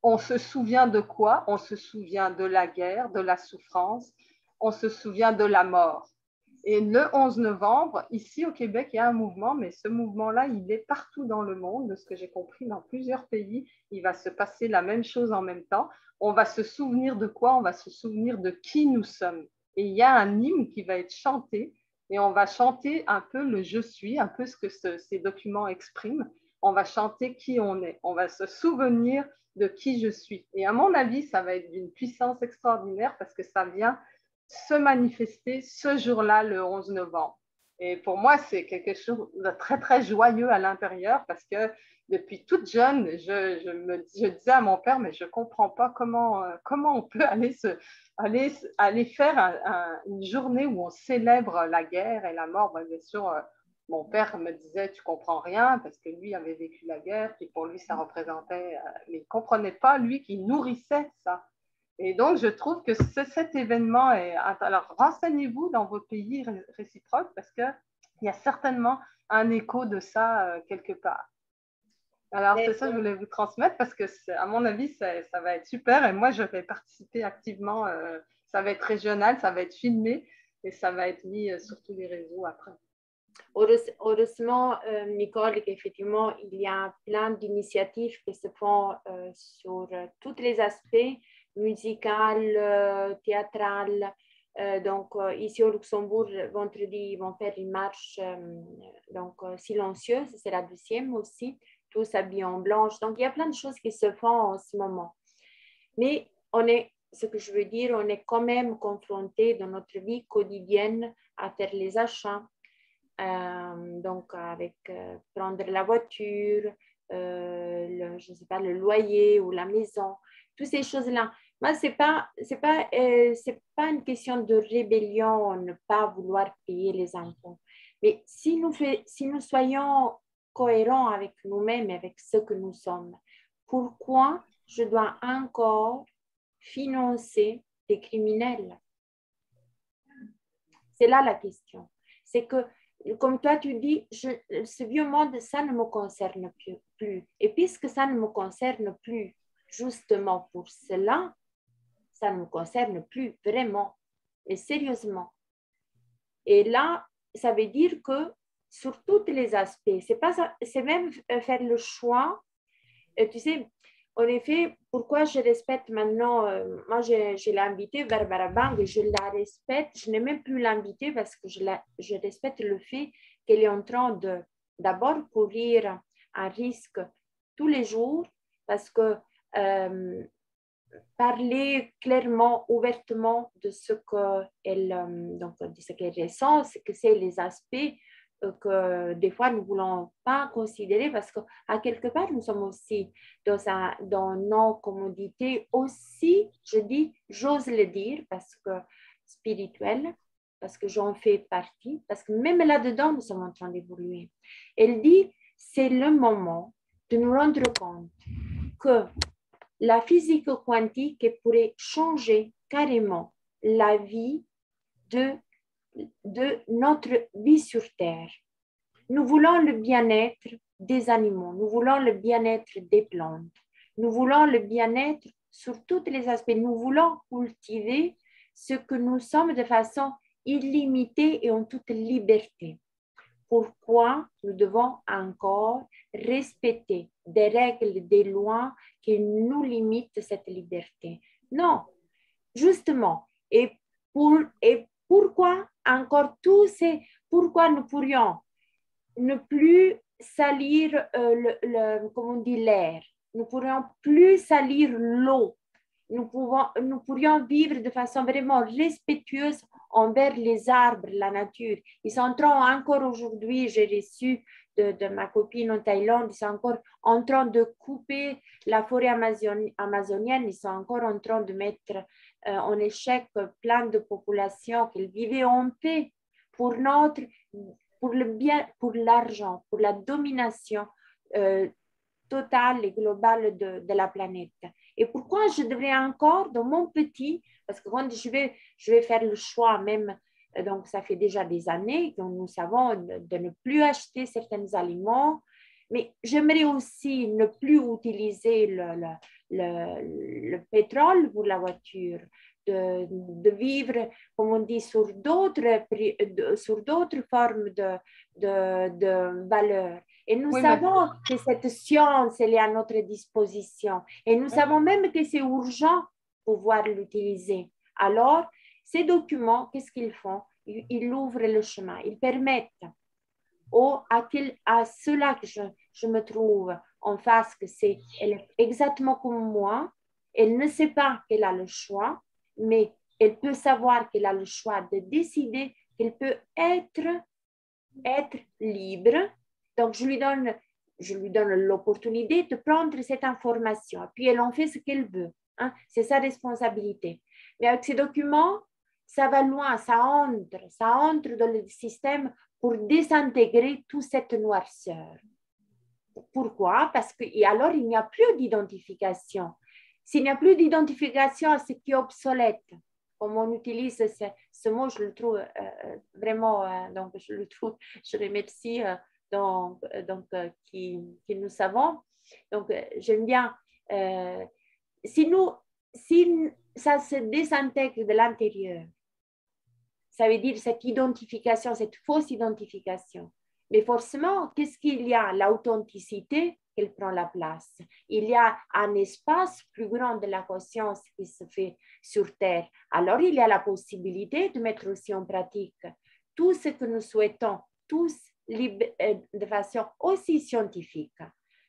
on se souvient de quoi? On se souvient de la guerre, de la souffrance, on se souvient de la mort. Et le 11 novembre, ici au Québec, il y a un mouvement, mais ce mouvement-là, il est partout dans le monde, de ce que j'ai compris, dans plusieurs pays. Il va se passer la même chose en même temps. On va se souvenir de quoi? On va se souvenir de qui nous sommes. Et il y a un hymne qui va être chanté, et on va chanter un peu le « je suis », un peu ce que ces documents expriment. On va chanter qui on est. On va se souvenir de qui je suis. Et à mon avis, ça va être d'une puissance extraordinaire parce que ça vient se manifester ce jour-là, le 11 novembre. Et pour moi, c'est quelque chose de très, très joyeux à l'intérieur parce que depuis toute jeune, je disais à mon père, mais je ne comprends pas comment on peut aller faire une journée où on célèbre la guerre et la mort. Ben, bien sûr, mon père me disait, tu ne comprends rien parce que lui avait vécu la guerre, puis pour lui, ça représentait, mais il ne comprenait pas, lui, qui nourrissait ça. Et donc, je trouve que cet événement est... Alors, renseignez-vous dans vos pays réciproques parce qu'il y a certainement un écho de ça quelque part. Alors, c'est ça que je voulais vous transmettre parce que, à mon avis, ça va être super. Et moi, je vais participer activement. Ça va être régional, ça va être filmé et ça va être mis sur tous les réseaux après. Heureusement, Nicole, qu'effectivement, il y a plein d'initiatives qui se font sur tous les aspects, musical, théâtral. Donc, ici au Luxembourg, vendredi, ils vont faire une marche silencieuse, c'est la 12e aussi, tous habillés en blanche. Donc, il y a plein de choses qui se font en ce moment. Mais ce que je veux dire, on est quand même confronté dans notre vie quotidienne à faire les achats. Donc, avec prendre la voiture, je ne sais pas, le loyer ou la maison, toutes ces choses-là. Moi, c'est pas une question de rébellion, ne pas vouloir payer les impôts. Mais si nous soyons cohérents avec nous-mêmes, avec ce que nous sommes, pourquoi je dois encore financer des criminels? C'est là la question. C'est que, comme toi, tu dis, ce vieux monde, ça ne me concerne plus. Et puisque ça ne me concerne plus, justement pour cela, ça ne me concerne plus vraiment, et sérieusement. Et là, ça veut dire que sur tous les aspects, c'est même faire le choix. Tu sais, en effet, pourquoi je respecte maintenant, moi je l'ai invitée, Barbara Bang, je la respecte, je n'ai même plus l'inviter parce que je respecte le fait qu'elle est en train d'abord courir un risque tous les jours parce que parler clairement, ouvertement de ce qu'elle ressent, que c'est les aspects que des fois nous ne voulons pas considérer parce qu'à quelque part nous sommes aussi dans nos commodités aussi, j'ose le dire parce que spirituel, parce que j'en fais partie, parce que même là-dedans nous sommes en train d'évoluer. Elle dit, c'est le moment de nous rendre compte que la physique quantique pourrait changer carrément la vie de notre vie sur Terre. Nous voulons le bien-être des animaux, nous voulons le bien-être des plantes, nous voulons le bien-être sur tous les aspects. Nous voulons cultiver ce que nous sommes de façon illimitée et en toute liberté. Pourquoi nous devons encore respecter des règles, des lois qui nous limitent cette liberté? Non, justement. Et pourquoi encore pourquoi nous pourrions ne plus salir l'air, nous pourrions plus salir l'eau, nous pourrions vivre de façon vraiment respectueuse envers les arbres, la nature. Ils sont en train, encore aujourd'hui, j'ai reçu de ma copine en Thaïlande, ils sont encore en train de couper la forêt amazonienne, ils sont encore en train de mettre en échec plein de populations qui vivaient en paix pour le bien, pour l'argent, pour la domination totale et globale de la planète. Et pourquoi je devrais encore, dans mon petit, parce que quand je vais faire le choix même, donc ça fait déjà des années que nous savons de ne plus acheter certains aliments, mais j'aimerais aussi ne plus utiliser le pétrole pour la voiture, de vivre, comme on dit, sur d'autres formes de valeurs. Et nous savons que cette science, elle est à notre disposition. Et nous savons même que c'est urgent de pouvoir l'utiliser. Alors, ces documents, qu'est-ce qu'ils font? Ils ouvrent le chemin. Ils permettent à ceux-là que je me trouve en face, que elle est exactement comme moi. Elle ne sait pas qu'elle a le choix, mais elle peut savoir qu'elle a le choix de décider qu'elle peut être libre. Donc, je lui donne l'opportunité de prendre cette information. Puis, elle en fait ce qu'elle veut. Hein? C'est sa responsabilité. Mais avec ces documents, ça va loin, ça entre dans le système pour désintégrer toute cette noirceur. Pourquoi? Parce alors, il n'y a plus d'identification. S'il n'y a plus d'identification à ce qui est obsolète, comme on utilise ce mot, je le trouve vraiment, donc je remercie qui nous savons. Donc, j'aime bien, si ça se désintègre de l'intérieur, ça veut dire cette identification, cette fausse identification. Mais forcément, qu'est-ce qu'il y a? L'authenticité, elle prend la place. Il y a un espace plus grand de la conscience qui se fait sur Terre. Alors, il y a la possibilité de mettre aussi en pratique tout ce que nous souhaitons, tous de façon aussi scientifique.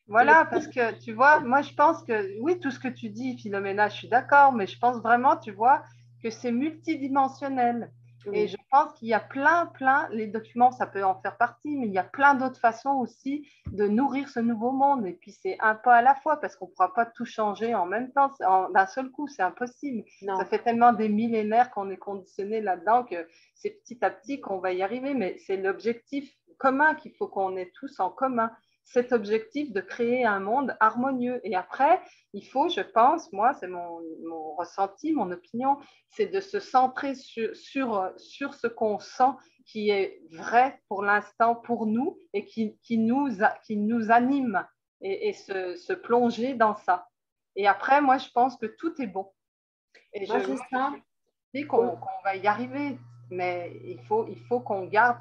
Voilà, parce que tu vois, moi je pense que oui, tout ce que tu dis, Philomena, je suis d'accord, mais je pense vraiment, tu vois, que c'est multidimensionnel. Et je pense qu'il y a plein, les documents, ça peut en faire partie, mais il y a plein d'autres façons aussi de nourrir ce nouveau monde. Et puis c'est un pas à la fois, parce qu'on ne pourra pas tout changer en même temps, d'un seul coup, c'est impossible. Non. Ça fait tellement des millénaires qu'on est conditionné là-dedans que c'est petit à petit qu'on va y arriver, mais c'est l'objectif commun qu'il faut qu'on ait tous en commun. Cet objectif de créer un monde harmonieux. Et après, il faut, je pense, moi, c'est mon ressenti, mon opinion, c'est de se centrer sur ce qu'on sent qui est vrai pour l'instant pour nous et qui nous anime et se plonger dans ça. Et après, moi, je pense que tout est bon. Et je dis qu'on va y arriver, mais il faut qu'on garde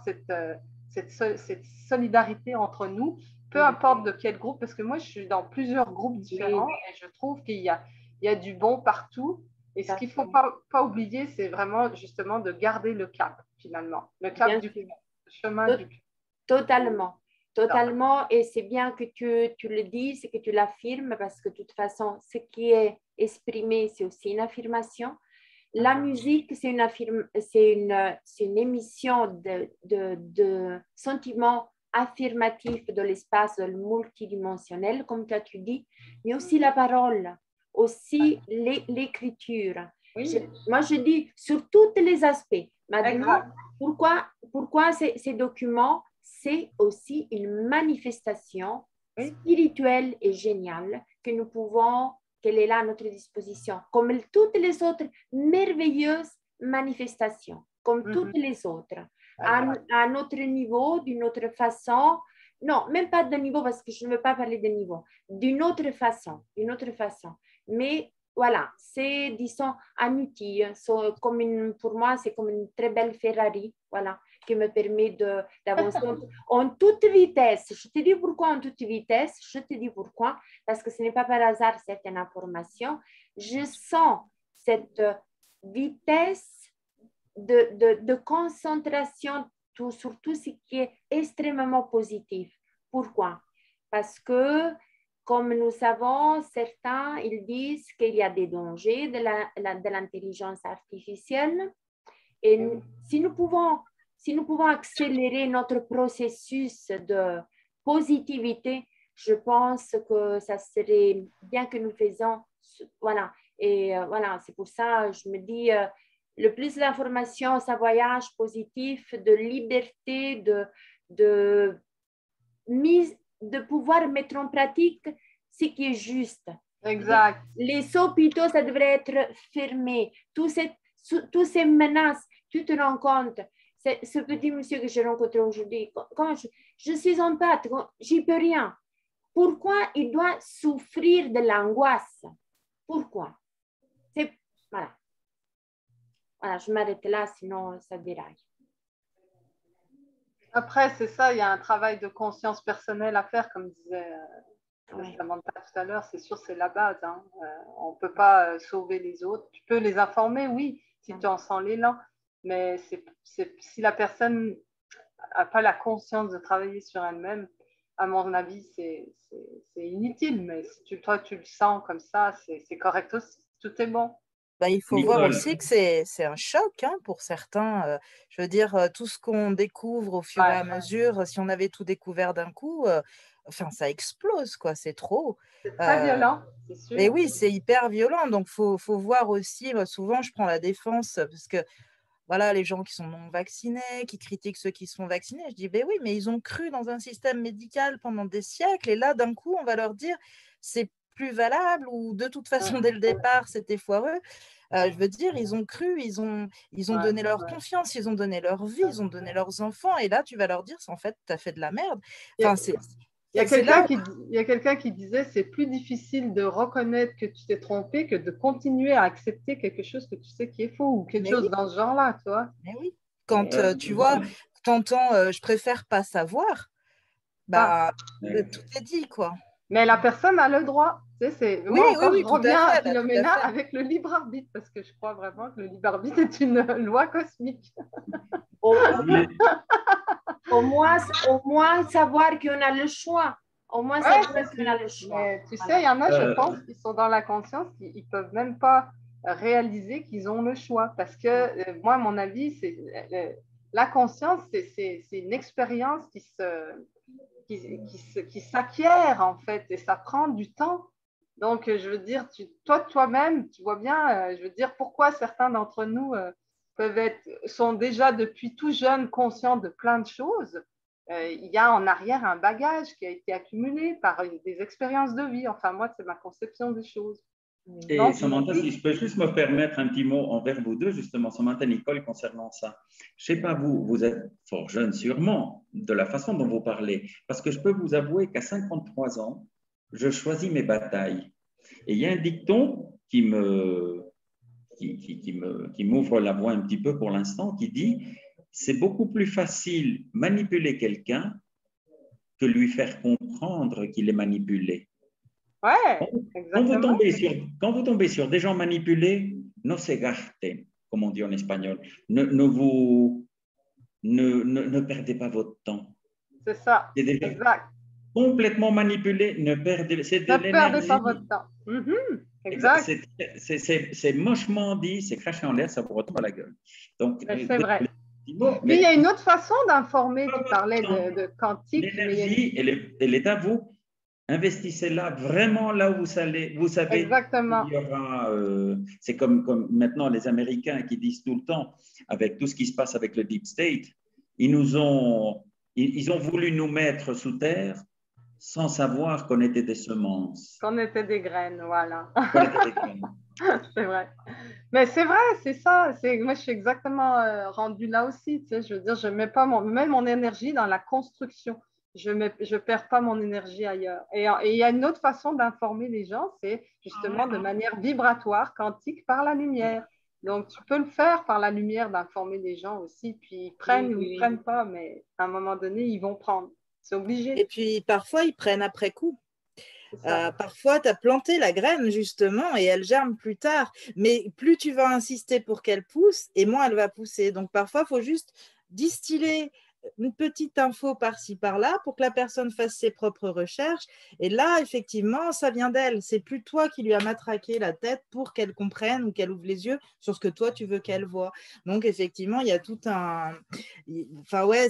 cette solidarité entre nous, peu importe de quel groupe, parce que moi, je suis dans plusieurs groupes différents et je trouve qu'il y a du bon partout. Et ce qu'il ne faut pas oublier, c'est vraiment justement de garder le cap, finalement. Le cap du chemin du Totalement. Totalement. Et c'est bien que tu le dises et que tu l'affirmes, parce que de toute façon, ce qui est exprimé, c'est aussi une affirmation. La musique, c'est une émission de sentiments affirmatifs de l'espace multidimensionnel, comme tu dis, mais aussi la parole, aussi l'écriture. Moi, je dis sur tous les aspects. Maintenant, pourquoi ces documents, c'est aussi une manifestation spirituelle et géniale que nous pouvons, qu'elle est là à notre disposition, comme toutes les autres merveilleuses manifestations, comme toutes les autres, à notre niveau, d'une autre façon. Non, même pas de niveau, parce que je ne veux pas parler de niveau, d'une autre façon. Mais voilà, c'est, disons, un outil. Pour moi, c'est comme une très belle Ferrari, voilà, qui me permet d'avancer en toute vitesse. Je te dis pourquoi en toute vitesse. Je te dis pourquoi. Parce que ce n'est pas par hasard certaines informations. Je sens cette vitesse de concentration sur tout ce qui est extrêmement positif. Pourquoi? Parce que, comme nous savons, certains, ils disent qu'il y a des dangers de l'intelligence artificielle. Et si nous pouvons accélérer notre processus de positivité, je pense que ça serait bien que nous faisons, voilà. Et voilà, c'est pour ça, je me dis, le plus d'informations, ça voyage positif, de liberté, de pouvoir mettre en pratique ce qui est juste. Exact. Les hôpitaux, ça devrait être fermé. Toutes ces menaces, tu te rends compte. Ce petit monsieur que j'ai rencontré aujourd'hui, quand je suis en pâte, j'y peux rien. Pourquoi il doit souffrir de l'angoisse? Pourquoi? Voilà. Voilà, je m'arrête là, sinon ça déraille. Après, c'est ça, il y a un travail de conscience personnelle à faire, comme disait Samantha tout à l'heure. C'est sûr, c'est la base. Hein. On ne peut pas sauver les autres. Tu peux les informer, oui, si tu en sens l'élan. Mais si la personne n'a pas la conscience de travailler sur elle-même, à mon avis, c'est inutile. Mais si toi, tu le sens comme ça, c'est correct aussi. Tout est bon. Ben, il faut voir aussi que c'est un choc hein, pour certains. Je veux dire, tout ce qu'on découvre au fur et à mesure, si on avait tout découvert d'un coup, enfin, ça explose, quoi. C'est trop. C'est très violent, c'est sûr. Et oui, c'est hyper violent. Donc, faut voir aussi, souvent, je prends la défense parce que voilà, les gens qui sont non vaccinés, qui critiquent ceux qui sont vaccinés, je dis, ben oui, mais ils ont cru dans un système médical pendant des siècles et là, d'un coup, on va leur dire, c'est plus valable ou de toute façon, dès le départ, c'était foireux. Je veux dire, ils ont cru, ils ont donné leur confiance, ils ont donné leur vie, ils ont donné leurs enfants et là, tu vas leur dire, en fait, tu as fait de la merde. Enfin, il y a quelqu'un qui disait c'est plus difficile de reconnaître que tu t'es trompé que de continuer à accepter quelque chose que tu sais qui est faux ou quelque chose dans ce genre-là, tu vois. Mais oui. Quand tu vois, t'entends je préfère pas savoir, bah, tout est dit, quoi. Mais la personne a le droit. Tu sais, oui, je reviens à Philomena avec le libre arbitre parce que je crois vraiment que le libre arbitre est une loi cosmique. Au moins savoir qu'on a le choix. Au moins savoir qu'on a le choix. Mais, tu sais, il y en a, je pense, qui sont dans la conscience, qui ne peuvent même pas réaliser qu'ils ont le choix. Parce que moi, à mon avis, la conscience, c'est une expérience qui s'acquiert, en fait, et ça prend du temps. Donc, je veux dire, toi-même, tu vois bien, je veux dire, pourquoi certains d'entre nous sont déjà depuis tout jeune conscients de plein de choses. Il y a en arrière un bagage qui a été accumulé par des expériences de vie. Enfin, moi, c'est ma conception des choses. Et donc, Samantha, si je peux juste me permettre un petit mot envers vous deux, justement, Samantha et Nicole, concernant ça. Je ne sais pas, vous êtes fort jeune sûrement, de la façon dont vous parlez, parce que je peux vous avouer qu'à 53 ans, je choisis mes batailles. Et il y a un dicton qui m'ouvre la voie un petit peu pour l'instant, qui dit « c'est beaucoup plus facile manipuler quelqu'un que lui faire comprendre qu'il est manipulé ». Ouais, exactement. Quand vous tombez sur des gens manipulés, no se gasten, comme on dit en espagnol. Ne perdez pas votre temps. C'est ça, exact. Complètement manipulés, ne perdez pas votre temps. Exact. C'est mochement dit, c'est craché en l'air, ça vous retombe à la gueule. C'est vrai. Mais il y a une autre façon d'informer, tu parlais de quantique. L'énergie, elle est à vous. Investissez-la vraiment là où vous savez. Exactement. Il y aura, c'est comme maintenant les Américains qui disent tout le temps, avec tout ce qui se passe avec le Deep State, ils ont voulu nous mettre sous terre sans savoir qu'on était des semences. Qu'on était des graines, voilà. C'est vrai. Mais c'est vrai, c'est ça. Moi, je suis exactement rendue là aussi. Tu sais, je veux dire, je ne mets pas mon énergie dans la construction. Je ne perds pas mon énergie ailleurs. Et il y a une autre façon d'informer les gens, c'est justement de manière vibratoire, quantique, par la lumière. Donc, tu peux le faire par la lumière, d'informer les gens aussi. Puis, ils prennent ou ils ne prennent pas, mais à un moment donné, ils vont prendre. C'est obligé. Et puis, parfois, ils prennent après coup. Parfois, tu as planté la graine, justement, et elle germe plus tard. Mais plus tu vas insister pour qu'elle pousse, et moins elle va pousser. Donc, parfois, il faut juste distiller une petite info par-ci, par-là, pour que la personne fasse ses propres recherches. Et là, effectivement, ça vient d'elle. C'est plus toi qui lui as matraqué la tête pour qu'elle comprenne ou qu'elle ouvre les yeux sur ce que toi, tu veux qu'elle voie. Donc, effectivement, il y a tout un… Enfin, ouais,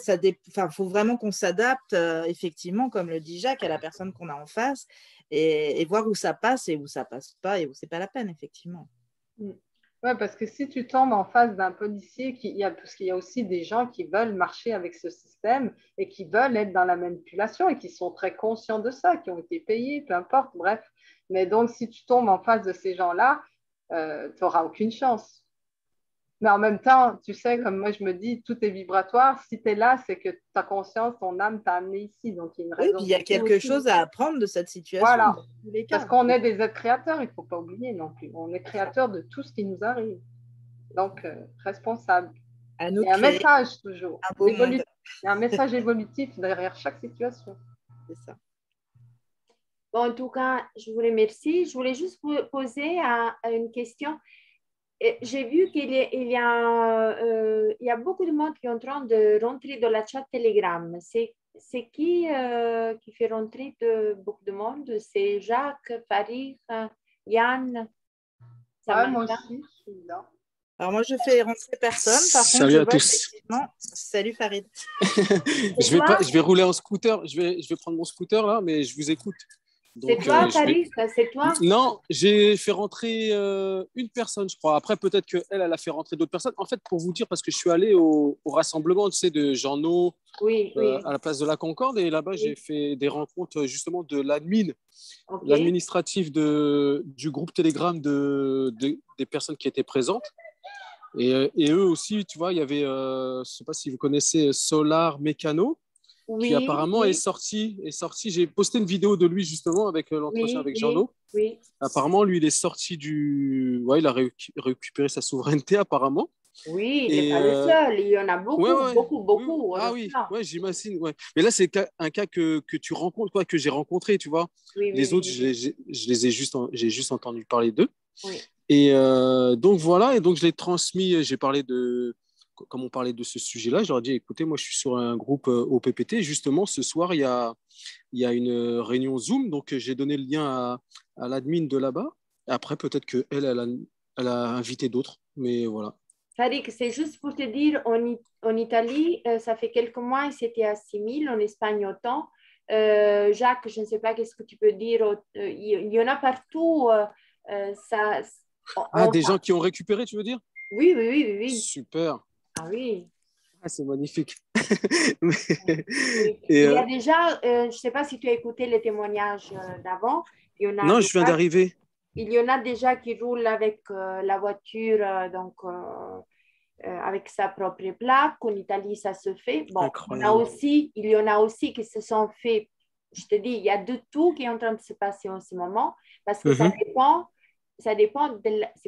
faut vraiment qu'on s'adapte, effectivement, comme le dit Jacques, à la personne qu'on a en face et voir où ça passe et où ça passe pas et où c'est pas la peine, effectivement. Ouais, parce que si tu tombes en face d'un policier, parce qu'il y a aussi des gens qui veulent marcher avec ce système et qui veulent être dans la manipulation et qui sont très conscients de ça, qui ont été payés, peu importe, bref. Mais donc, si tu tombes en face de ces gens-là, tu n'auras aucune chance. Mais en même temps, tu sais, comme moi je me dis, tout est vibratoire. Si tu es là, c'est que ta conscience, ton âme t'a amené ici. Donc, il y a une Oui, raison. puis il y a quelque chose à apprendre de cette situation. Voilà. Dans tous les cas. Parce qu'on est des êtres créateurs, il ne faut pas oublier non plus. On est créateurs de tout ce qui nous arrive. Donc, responsable. À nous Il y a un message toujours. Un beau monde. Il y a un message évolutif derrière chaque situation. C'est ça. Bon, en tout cas, je vous remercie. Je voulais juste vous poser une question. J'ai vu qu'il y a beaucoup de monde qui est en train de rentrer dans la chat Telegram. C'est qui fait rentrer beaucoup de monde? C'est Jacques, Farid, Yann? Moi aussi, je suis là. Alors moi, je fais rentrer personne. Par contre, salut à tous. Salut Farid. je vais rouler en scooter. Je vais prendre mon scooter là, mais je vous écoute. C'est toi, Farid? C'est toi? Non, j'ai fait rentrer une personne, je crois. Après, peut-être qu'elle a fait rentrer d'autres personnes. En fait, pour vous dire, parce que je suis allé au rassemblement, tu sais, de Jean-No à la place de la Concorde. Et là-bas, j'ai fait des rencontres justement de l'administratif du groupe Telegram des personnes qui étaient présentes. Et eux aussi, tu vois, il y avait, je ne sais pas si vous connaissez Solar Mécano. Qui apparemment est sorti. J'ai posté une vidéo de lui justement avec l'entretien avec Jean-No. Oui. Apparemment, lui, il est sorti il a récupéré sa souveraineté apparemment. Oui, il n'est pas le seul. Il y en a beaucoup. Oui. Ah oui, j'imagine. Ouais. Mais là, c'est un cas que tu rencontres, quoi, que j'ai rencontré, tu vois. Les autres, j'ai juste entendu parler d'eux. Oui. Et donc voilà, et donc je l'ai transmis. J'ai parlé comme on parlait de ce sujet-là, je leur ai dit, écoutez, moi, je suis sur un groupe au PPT. Justement, ce soir, il y a une réunion Zoom. Donc, j'ai donné le lien à l'admin de là-bas. Après, peut-être qu'elle a invité d'autres. Mais voilà. Tariq, c'est juste pour te dire, en Italie, ça fait quelques mois, c'était à 6 000, en Espagne autant. Jacques, je ne sais pas qu'est-ce que tu peux dire. Il y en a partout. Des gens qui ont récupéré, tu veux dire? Oui. Super. Ah oui. Ah, c'est magnifique. Oui. Il y a déjà, je ne sais pas si tu as écouté les témoignages d'avant. Non, je viens d'arriver. Il y en a déjà qui roulent avec la voiture, avec sa propre plaque. En Italie, ça se fait. Bon, il y en a aussi qui se sont fait. Je te dis, il y a de tout qui est en train de se passer en ce moment parce que ça dépend. C'est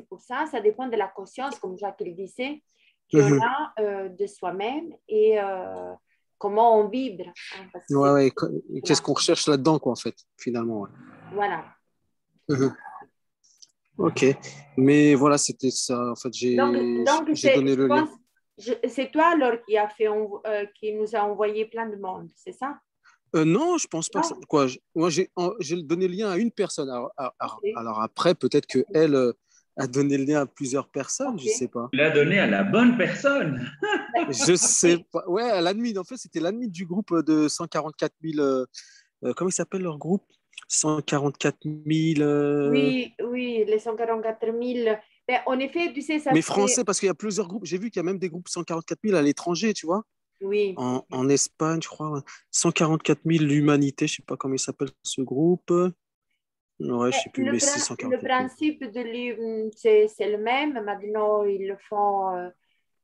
pour ça, ça dépend de la conscience, comme Jacques le disait, qu'on a de soi-même et comment on vibre. Hein, qu'est-ce qu'on recherche là-dedans, quoi, en fait, finalement. Ouais. Voilà. Ok, mais voilà, c'était ça. En fait, j'ai donné le lien. C'est toi, alors, qui nous a envoyé plein de monde, c'est ça? Non, je pense pas. Moi, j'ai donné le lien à une personne. Alors après, peut-être qu'elle a donné le lien à plusieurs personnes, je sais pas. Tu l'as donné à la bonne personne. Je sais pas. Ouais, à l'admin. En fait, c'était l'admin du groupe de 144 000. Comment il s'appelle leur groupe? 144 000. Oui, les 144 000. Mais en effet, tu sais, ça. Mais français, parce qu'il y a plusieurs groupes. J'ai vu qu'il y a même des groupes 144 000 à l'étranger, tu vois. Oui. En Espagne, je crois. Ouais. 144 000 l'humanité, je ne sais pas comment il s'appelle ce groupe. Ouais, je ne sais plus, mais c'est 144 000. Le principe de l'humain, c'est le même. Maintenant, ils le font,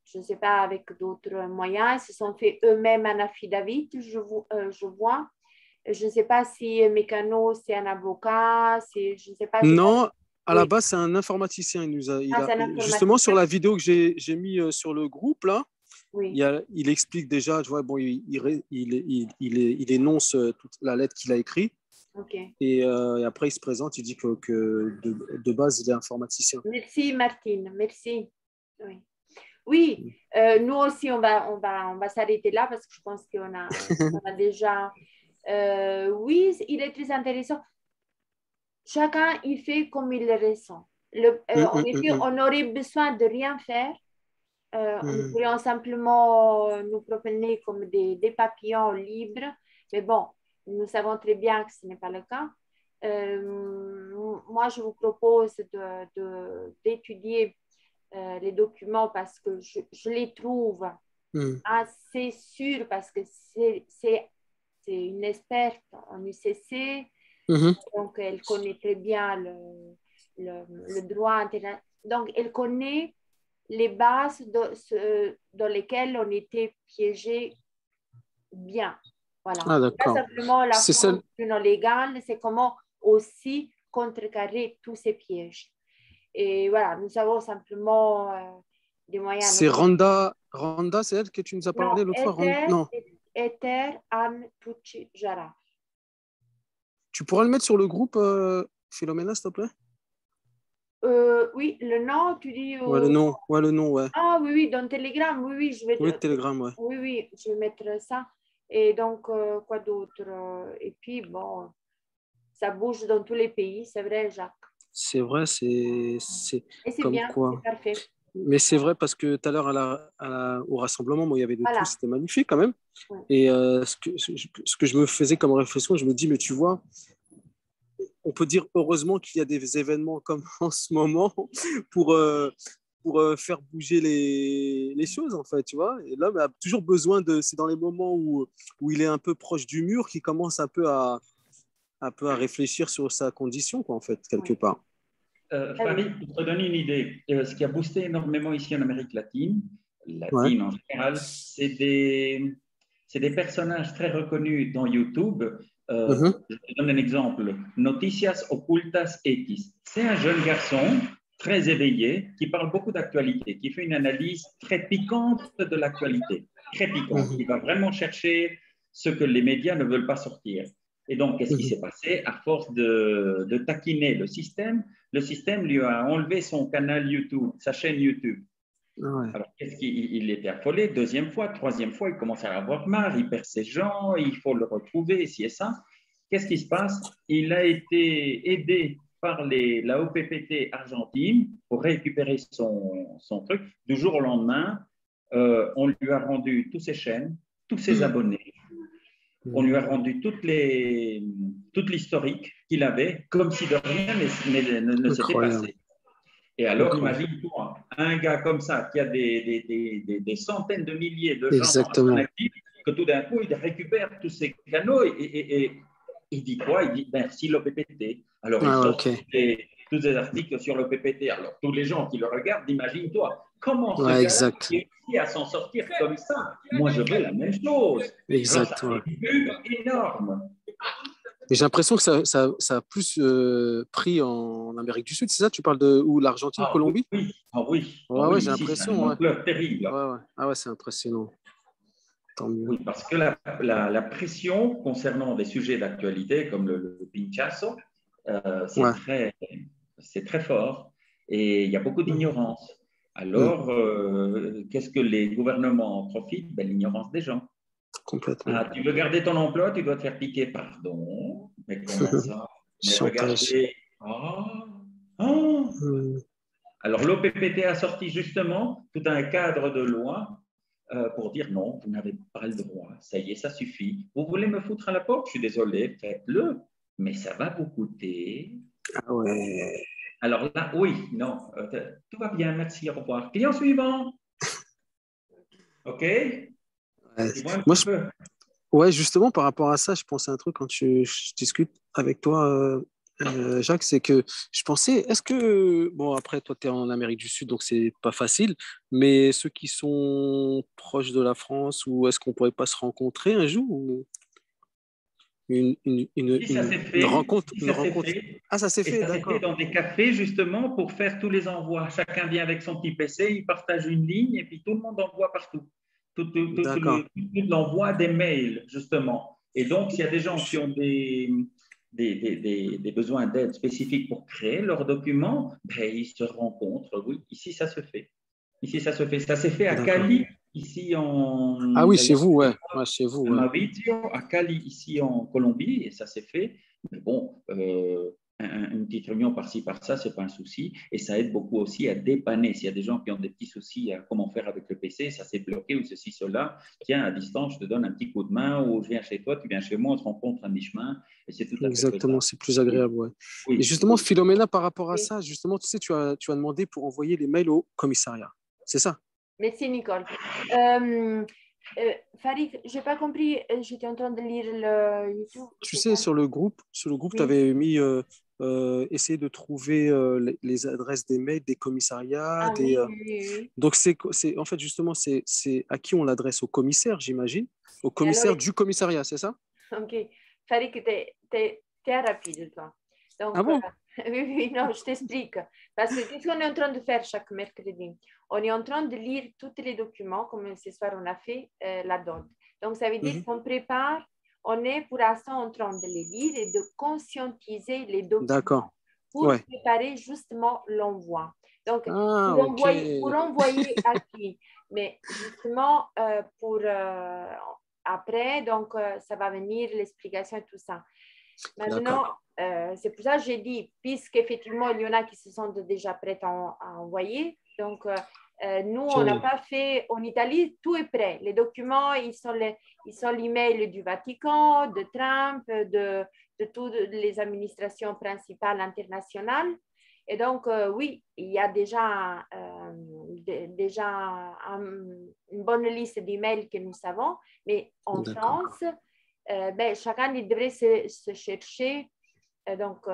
je ne sais pas, avec d'autres moyens. Ils se sont fait eux-mêmes un affidavit, je vois. Je ne sais pas si Mécano, c'est un avocat. Je ne sais pas. Non, à la base, c'est un informaticien. Justement, sur la vidéo que j'ai mis sur le groupe, là, il explique déjà, tu vois, bon, il énonce toute la lettre qu'il a écrite. Et après, il se présente, il dit que de base, il est informaticien. Merci, Martine. Merci. Oui. Oui, nous aussi, on va s'arrêter là parce que je pense on a déjà... oui, il est très intéressant. Chacun, il fait comme il le ressent. En effet, on aurait besoin de rien faire. Nous pourrions simplement nous promener comme des papillons libres. Mais bon, nous savons très bien que ce n'est pas le cas. Moi, je vous propose d'étudier les documents parce que je les trouve assez sûrs parce que c'est une experte en UCC, donc elle connaît très bien le droit international. Donc, elle connaît les bases dans lesquelles on était piégé bien. Voilà. Ah, d'accord. Pas simplement la C'est forme celle... non légale, c'est comment aussi contrecarrer tous ces pièges. Et voilà, nous avons simplement des moyens. C'est Randa, c'est elle que tu nous as Non, parlé l'autre fois? Non. Ether Anne Tucci Jara. Tu pourras le mettre sur le groupe, Philomena, s'il te plaît? Oui, le nom, tu dis. Ouais, le nom. Ouais, le nom, ouais. Ah oui, oui, dans Telegram, oui, je vais. Oui, Telegram, ouais. Oui, je vais mettre ça. Et donc, quoi d'autre? Et puis, bon, ça bouge dans tous les pays, c'est vrai, Jacques. C'est vrai, Et c'est comme bien, quoi. c'est parfait. Mais c'est vrai parce que tout à l'heure, au rassemblement, moi, il y avait de Voilà. tout, c'était magnifique quand même. Ouais. Et ce que je me faisais comme réflexion, je me dis, mais tu vois, on peut dire heureusement qu'il y a des événements comme en ce moment pour faire bouger les choses, en fait, tu vois. Et l'homme a toujours besoin c'est dans les moments où il est un peu proche du mur qu'il commence un peu à réfléchir sur sa condition, quoi, en fait, quelque part. Farid, pour te donner une idée, ce qui a boosté énormément ici en Amérique latine Ouais. en général, c'est des personnages très reconnus dans YouTube. Je te donne un exemple. Noticias Ocultas X. C'est un jeune garçon très éveillé qui parle beaucoup d'actualité, qui fait une analyse très piquante de l'actualité. Très piquante. Il va vraiment chercher ce que les médias ne veulent pas sortir. Et donc, qu'est-ce qui s'est passé? À force de taquiner le système lui a enlevé son canal YouTube, sa chaîne YouTube. Ouais. Alors, qu'est-ce qu'il était affolé? Deuxième fois, troisième fois, il commence à avoir marre, il perd ses gens, il faut le retrouver, ici et ça. Qu'est-ce qui se passe? Il a été aidé par la OPPT argentine pour récupérer son truc. Du jour au lendemain, on lui a rendu toutes ses chaînes, tous ses abonnés. On lui a rendu toute l'historique qu'il avait, comme si de rien ne s'était passé. Et alors, imagine-toi, un gars comme ça, qui a des centaines de milliers de gens à son actif, que tout d'un coup, il récupère tous ces canaux et il dit quoi? Il dit merci l'OPPT. Alors, il sort tous les articles sur l'OPPT. Alors, tous les gens qui le regardent, imagine-toi, comment ce gars réussit à s'en sortir comme ça? Moi, je veux la même chose. Exact. Alors, ça fait une pub énorme. Et j'ai l'impression que ça a plus pris en Amérique du Sud, c'est ça? Tu parles de où? L'Argentine, Colombie? Oui. Ouais, j'ai l'impression. C'est une ampleur terrible. Ah ouais, c'est impressionnant. Tant mieux. Oui, parce que la pression concernant des sujets d'actualité comme le pinchazo, c'est très fort et il y a beaucoup d'ignorance. Alors, qu'est-ce que les gouvernements en profitent? L'ignorance des gens. Complètement. Ah, tu veux garder ton emploi, tu dois te faire piquer. Pardon, mais comment ça? Mais regardez. Alors, l'OPPT a sorti justement tout un cadre de loi pour dire non, vous n'avez pas le droit. Ça y est, ça suffit. Vous voulez me foutre à la porte? Je suis désolé, faites-le. Mais ça va vous coûter. Ah ouais. Alors là, oui, non, tout va bien, merci, au revoir. Client suivant. OK? Ouais, justement, par rapport à ça, je pensais à un truc quand je discute avec toi, Jacques, c'est que je pensais, est-ce que, bon, après, toi, tu es en Amérique du Sud, donc c'est pas facile, mais ceux qui sont proches de la France, ou est-ce qu'on pourrait pas se rencontrer un jour ou une rencontre, Ah, ça s'est fait, d'accord. Ça s'est fait dans des cafés, justement, pour faire tous les envois. Chacun vient avec son petit PC, il partage une ligne, et puis tout le monde envoie partout. Tout l'envoi des mails, justement. Et donc, s'il y a des gens qui ont des besoins d'aide spécifiques pour créer leurs documents, ils se rencontrent. Oui, ici, ça se fait. Ici, ça se fait. Ça s'est fait à D'accord. Cali, ici en… Ah oui, chez vous, ouais. Ouais, chez vous, à ouais. Mauricio, à Cali, ici en Colombie, et ça s'est fait. Mais bon, une petite réunion par-ci, par-ça, ce n'est pas un souci. Et ça aide beaucoup aussi à dépanner. S'il y a des gens qui ont des petits soucis à comment faire avec le PC, ça s'est bloqué ou ceci, cela, tiens, à distance, je te donne un petit coup de main ou je viens chez toi, tu viens chez moi, on se rencontre à mi-chemin et c'est tout à fait Exactement, faisable. c'est plus agréable, ouais. Oui, Et justement, Philomena, par rapport à Oui. ça, justement, tu sais, tu as demandé pour envoyer les mails au commissariat. C'est ça? Merci, Nicole. Farid, je n'ai pas compris. J'étais en train de lire le YouTube. Tu sais, sur le groupe, tu Oui. avais mis essayer de trouver les adresses des mails des commissariats. Ah oui, oui, oui. Donc, en fait, justement, c'est à qui on l'adresse? Au commissaire, j'imagine? Au Et alors, commissaire du commissariat, c'est ça? ok. Farid, tu es rapide, toi. Donc, Ah bon? oui, oui, non, je t'explique. Parce que qu'est-ce qu'on est en train de faire chaque mercredi? On est en train de lire tous les documents, comme ce soir on a fait la dot. Donc, ça veut dire qu'on prépare, on est pour l'instant en train de les lire et de conscientiser les documents D'accord. pour Ouais. préparer justement l'envoi. Donc, Ah, pour ok. envoyer à qui? Mais justement, après, donc, ça va venir l'explication et tout ça. Maintenant, c'est pour ça que j'ai dit, puisqu'effectivement, il y en a qui se sentent déjà prêts à envoyer. Donc, nous, on n'a pas fait, en Italie, tout est prêt. Les documents, ils sont l'email du Vatican, de Trump, de toutes les administrations principales internationales. Et donc, oui, il y a déjà une bonne liste d'emails que nous savons, mais en France, chacun il devrait se chercher donc,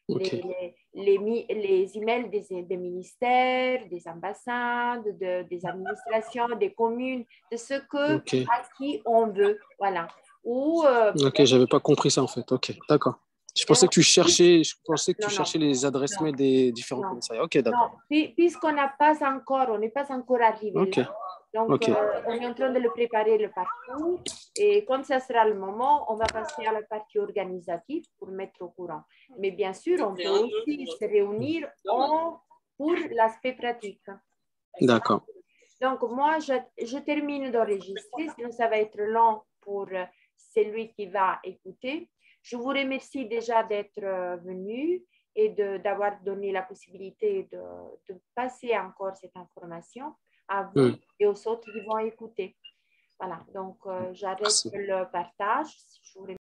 les emails des ministères, des ambassades, des administrations, des communes, de ce à qui on veut. Voilà. Ou, Ok, j'avais pas compris ça en fait. Ok, d'accord. Je pensais que tu cherchais les adresses mail des différents commissariats. Ok, d'accord. Non, puisqu'on n'a pas encore, on n'est pas encore arrivé là. Donc, on est en train de le préparer le parcours. Et quand ça sera le moment, on va passer à la partie organisative pour mettre au courant. Mais bien sûr, on peut aussi se réunir pour l'aspect pratique. D'accord. Donc, moi, je termine d'enregistrer, sinon ça va être long pour celui qui va écouter. Je vous remercie déjà d'être venu et d'avoir donné la possibilité de passer encore cette information à vous et aux autres qui vont écouter. Voilà, donc j'arrête le partage. Je vous remercie.